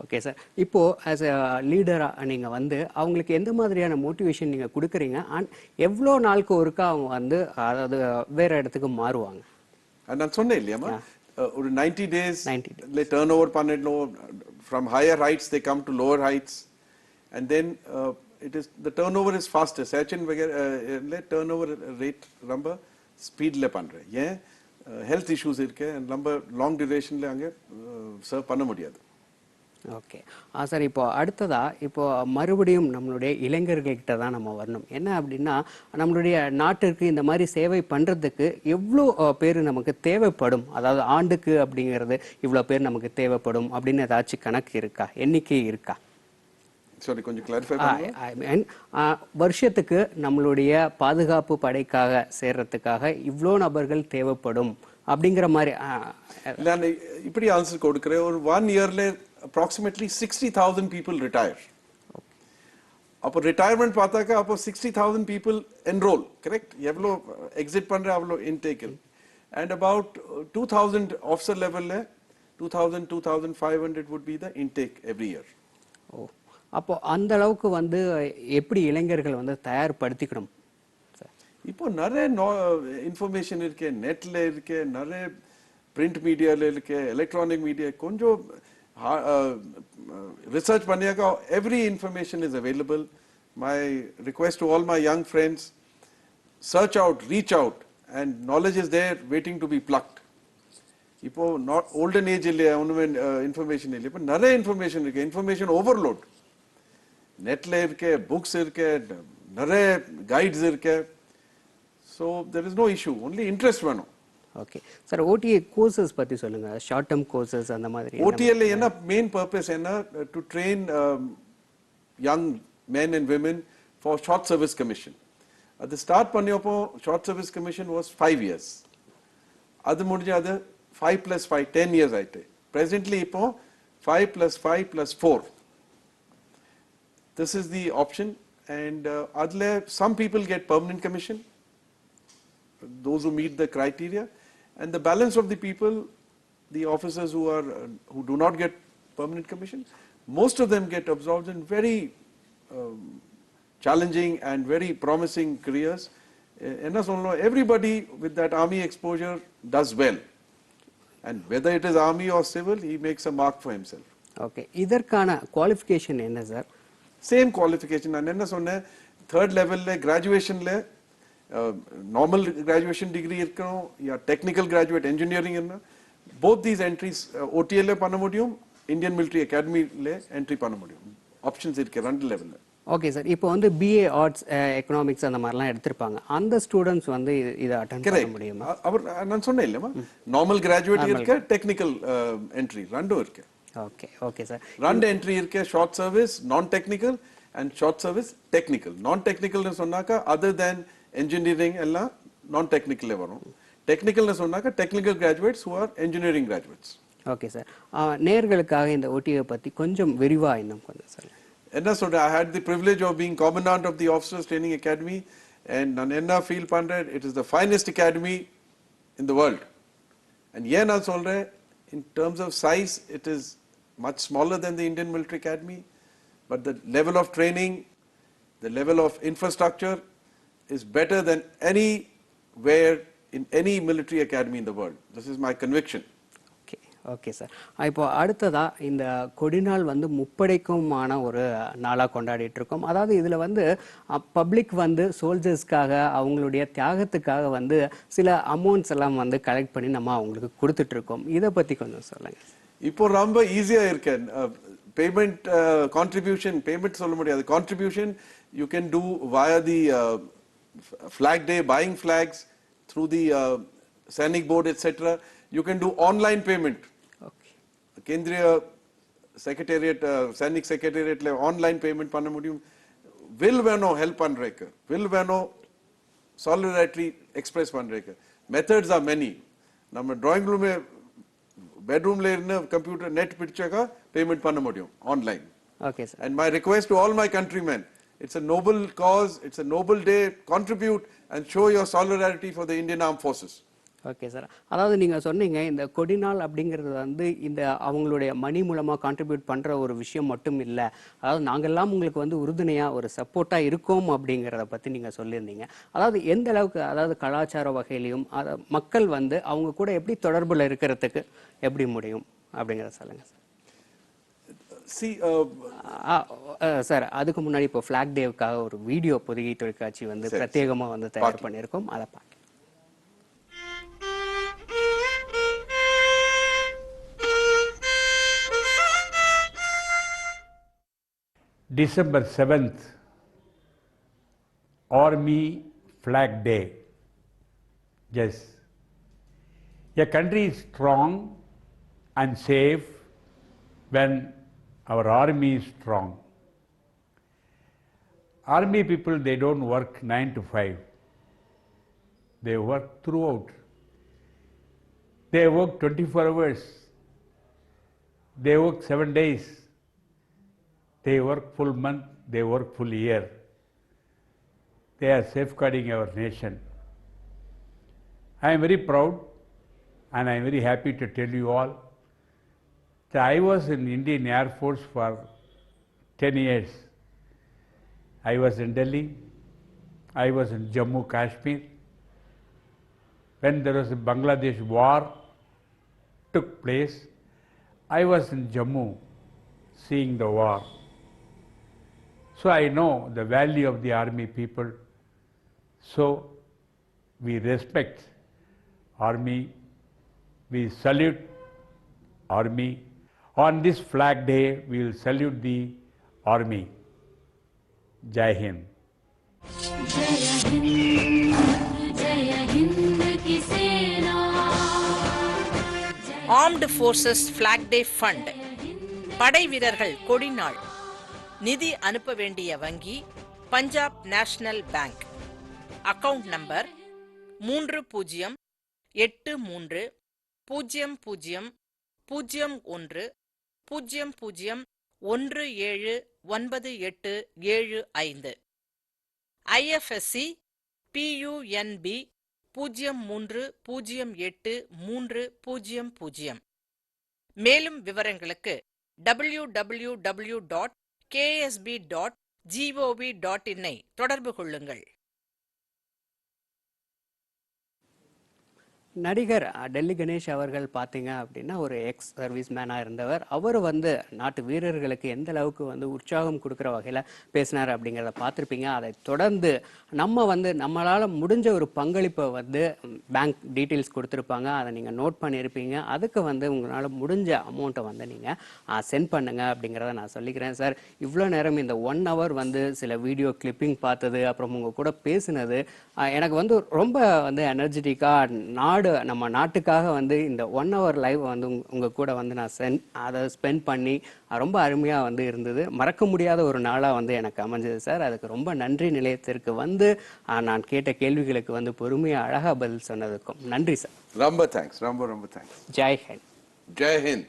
Okay sir. இப்போ ஆஸ் அ லீடராக நீங்கள் வந்து அவங்களுக்கு எந்த மாதிரியான மோட்டிவேஷன் நீங்கள் கொடுக்குறீங்க, அண்ட் எவ்வளோ நாளுக்கு ஒருக்கா அவங்க வந்து அதாவது வேற இடத்துக்கு மாறுவாங்க? நான் சொன்னேன் இல்லையாமா, ஒரு 90 days turn over பண்ணிடணும். From higher heights they come to lower heights, and then it is the turnover is faster. Siachen turnover rate ரொம்ப ஸ்பீட்ல பண்றேன். ஏன் ஹெல்த் இஷ்யூஸ் இருக்கு, ரொம்ப லாங் டியூரேஷன்ல அங்கே சர்வ் பண்ண முடியாது. Okay sir. இப்போ அடுத்ததா இப்போ மறுபடியும் நம்மளுடைய இளைஞர்கள்கிட்ட தான் நம்ம வரணும். என்ன அப்படின்னா நம்மளுடைய நாட்டிற்கு இந்த மாதிரி சேவை பண்ணுறதுக்கு எவ்வளோ பேர் நமக்கு தேவைப்படும், அதாவது ஆண்டுக்கு அப்படிங்கிறது இவ்வளோ பேர் நமக்கு தேவைப்படும் அப்படின்னு ஏதாச்சும் கணக்கு இருக்கா, எண்ணிக்கை இருக்கா? சாரி கொஞ்சம் கிளாரிஃபை பண்ணுங்க. ஐ மீன் வருஷத்துக்கு நம்மளுடைய பாதுகாப்பு படைக்காக சேர்றதுக்காக இவ்வளோ நபர்கள் தேவைப்படும் அப்படிங்கிற மாதிரி நான் இப்படி ஆன்சர் கொடுக்குறேன். ஒரு 1 yearல approximately 60,000 people retire. அப்போ ரிட்டையர்மெண்ட் பார்த்தாக்கா அப்போ 60,000 people enroll, கரெக்ட்? எவ்வளோ எக்ஸிட் பண்ற அவ்வளோ இன்டேக். அண்ட் அபவுட் 2,000 ஆஃபீஸர் லெவல்ல 2,500 would be the intake every year. ஓ, அப்போ அந்த அளவுக்கு வந்து எப்படி இளைஞர்கள் வந்து தயார்படுத்திக்கணும்? இப்போ நிறைய இன்ஃபர்மேஷன் இருக்கு, நெட்ல இருக்கு, நிறைய பிரிண்ட் மீடியால இருக்கு, எலக்ட்ரானிக் மீடியா. கொஞ்சம் research panniyaka, every information is available. My request to all my young friends, search out, reach out, and knowledge is there waiting to be plucked. Ipo not olden age illaya onnume information illa, but nare information irke, information overload. Net la irke, books irke, nare guides irke. So there is no issue, only interest வேணும். Okay sir. ஓடிஏ கோர்சஸ் பற்றி சொல்லுங்க, ஷார்ட் டேர்ம் கோர்சஸ் அந்த மாதிரி. ஓடிஏல என்ன மெயின் பர்பஸ் என்ன, to train young men and women for short service commission. அது ஸ்டார்ட் பண்ணியப்போ short service commission was 5 years. அது முடிஞ்சு அது 5 + 5 10 years ஆயிட்டு. Presently இப்போ 5 + 5 + 4. This is the option, and adle some people get permanent commission, those who meet the criteria, and the balance of the people, the officers who do not get permanent commission, most of them get absorbed in very challenging and very promising careers என்ன சொல்லணும், everybody with that army exposure does well. And whether it is army or civil, he makes a mark for himself. Okay, இதற்கான குவாலிஃபிகேஷன் என்ன சார்? Same qualification. நான் என்ன சொன்னேன், தேர்ட் லெவலில் கிராஜுவேஷனில் நார்மல் கிராஜுவேஷன் டிகிரி இருக்கணும், யா டெக்னிக்கல் கிராஜுவேட் இன்ஜினியரிங் என்ன, போத் தீஸ் என்ட்ரிஸ் ஓடிஎல்ல பண்ண முடியும், இந்தியன் மிலிட்ரி அகாடமியில் என்ட்ரி பண்ண முடியும். ஆப்ஷன்ஸ் இருக்கு ரெண்டு லெவலில். ஓகே சார், இப்போ வந்து பிஏ ஆர்ட்ஸ் எக்கனாமிக்ஸ் அந்த மாதிரிலாம் எடுத்திருப்பாங்க, அந்த ஸ்டூடெண்ட்ஸ் வந்து இதை அட்டெண்ட் பண்ண முடியுமா? அவர் நான் சொன்னேன் இல்லையா, நார்மல் கிராஜுவேட் இருக்க, டெக்னிக்கல் என்ட்ரி ரெண்டும் இருக்கு. ஓகே ஓகே சார், ரெண்டு என்ட்ரி இருக்கு, ஷார்ட் சர்வீஸ் நான் technical and short service technical. நான் டெக்னிக்கல்னு சொன்னாக்கா அதர் தேன் இன்ஜினியரிங் எல்லாம் நான் டெக்னிக்கல்ல வரும். டெக்னிக்கல்னு சொன்னாக்கா technical graduates who are engineering graduates. Okay sir, நேயர்களுக்காக இந்த ஓடிஏ பற்றி கொஞ்சம் விரிவாக இன்னும் கொஞ்சம் சார். என்ன சொல்றேன், I had the privilege of being commandant of the Officers Training Academy, and நான் என்ன ஃபீல் பண்றேன், it is the finest academy in the world. And ஏன் நான் சொல்றேன், in terms of size it is much smaller than the Indian Military Academy, but the level of training, the level of infrastructure is better than anywhere in any military academy in the world. This is my conviction. Okay okay sir, இப்போ அடுத்ததா இந்த கொடிநாள் வந்து முப்படைக்குமான ஒரு நாளாக கொண்டாடிட்டு இருக்கோம். அதாவது இதில் வந்து பப்ளிக் வந்து சோல்ஜர்ஸ்க்காக அவங்களுடைய தியாகத்துக்காக வந்து சில அமௌண்ட்ஸ் எல்லாம் வந்து கலெக்ட் பண்ணி நம்ம அவங்களுக்கு கொடுத்துட்டு இருக்கோம். இதை பற்றி கொஞ்சம் சொல்லுங்க. இப்போ ரொம்ப ஈஸியா இருக்கு. பேமெண்ட் கான்ட்ரிபியூஷன், பேமெண்ட் சொல்ல முடியாது, contribution you can do via the flag day, buying flags through the Sainik board etc. You can do online payment. Okay, Kendriya secretariat Sainik செக்ரட்டேரியட்ல ஆன்லைன் பேமெண்ட் பண்ண முடியும். வில் வேணும் ஹெல்ப் பண்றதுக்கு, வில் வேணும் சாலிடாரிட்டி எக்ஸ்பிரஸ் பண்றதுக்கு. Methods are many. நம்ம டிராயிங் ரூமே பெட்ரூம்ல இருந்து கம்ப்யூட்டர் நெட் பிடிச்சாக்கா பேமெண்ட் பண்ண முடியும் online. Okay sir. And my request to all my countrymen, it's a noble cause, it's a noble day, contribute and show your solidarity for the Indian Armed Forces. Okay sir, அதாவது நீங்கள் சொன்னீங்க இந்த கொடிநாள் அப்படிங்கிறது வந்து இந்த அவங்களுடைய மணி மூலமாக கான்ட்ரிபியூட் பண்ணுற ஒரு விஷயம் மட்டும் இல்லை, அதாவது நாங்கள்லாம் உங்களுக்கு வந்து உறுதுணையாக ஒரு சப்போர்ட்டாக இருக்கோம் அப்படிங்கிறத பற்றி நீங்கள் சொல்லியிருந்தீங்க. அதாவது எந்த அளவுக்கு, அதாவது கலாச்சார வகையிலையும் அதை மக்கள் வந்து அவங்க கூட எப்படி தொடர்பில் இருக்கிறதுக்கு எப்படி முடியும் அப்படிங்கிறத சொல்லுங்கள் சார். See, சார் அதுக்கு முன்னாடி இப்போ ஃபிளாக் டேவுக்காக ஒரு வீடியோ பொதிகை தொலைக்காட்சி வந்து பிரத்யேகமாக வந்து தயார் பண்ணியிருக்கோம், அதை பார்க்க. December 7th, Army Flag Day. Yes, a country is strong and safe when our army is strong. Army people, they don't work 9 to 5. They work throughout. They work 24 hours. They work 7 days. They work full month, they work full year. They are safeguarding our nation. I am very proud and I am very happy to tell you all that I was in Indian Air Force for 10 years. I was in Delhi, I was in Jammu Kashmir. When there was a Bangladesh war took place, I was in Jammu seeing the war. So I know the value of the army people. So we respect army, we salute army. On this flag day, we will salute the army. Jai Hind. Armed Forces Flag Day Fund. படை வீரர்கள் கொடிநாள். நிதி அனுப்ப வேண்டிய வங்கி Punjab national bank. Account number 30300100179875. IFSC PUNB 03083000. மேலும் விவரங்களுக்கு www.ksb.gov.in ஐ தொடர்பு கொள்ளுங்கள். நடிகர் டெல்லி கணேஷ் அவர்கள் பார்த்தீங்க அப்படின்னா ஒரு எக்ஸ் சர்வீஸ் மேனாக இருந்தவர். அவர் வந்து நாட்டு வீரர்களுக்கு எந்த அளவுக்கு வந்து உற்சாகம் கொடுக்குற வகையில் பேசினார் அப்படிங்கிறத பார்த்துருப்பீங்க. அதை தொடர்ந்து நம்ம வந்து நம்மளால் முடிஞ்ச ஒரு பங்களிப்பை வந்து பேங்க் டீட்டெயில்ஸ் கொடுத்துருப்பாங்க. அதை நீங்கள் நோட் பண்ணியிருப்பீங்க. அதுக்கு வந்து உங்களால் முடிஞ்ச அமௌண்ட்டை வந்து நீங்கள் சென்ட் பண்ணுங்க அப்படிங்கிறத நான் சொல்லிக்கிறேன். சார், இவ்வளோ நேரம் இந்த 1 hour வந்து சில வீடியோ கிளிப்பிங் பார்த்தது, அப்புறம் உங்கள் கூட பேசினது எனக்கு வந்து ரொம்ப வந்து எனர்ஜெட்டிக்காக நம்ம நாட்டுக்காக வந்து இந்த 1 hour லைவ் வந்து உங்க கூட வந்து நான் அதை ஸ்பெண்ட் பண்ணி ரொம்ப அருமையாக வந்து இருந்தது. மறக்க முடியாத ஒரு நாளாக வந்து எனக்கு அமைஞ்சது சார். அதுக்கு ரொம்ப நன்றி. நிலையத்திற்கு வந்து நான் கேட்ட கேள்விகளுக்கு வந்து பொறுமையாக அழகாக பதில் சொன்னதுக்கும் நன்றி சார். ரொம்ப தேங்க்ஸ். ரொம்ப தேங்க்ஸ். ஜெய் ஹிந்த். ஜெய் ஹிந்த்.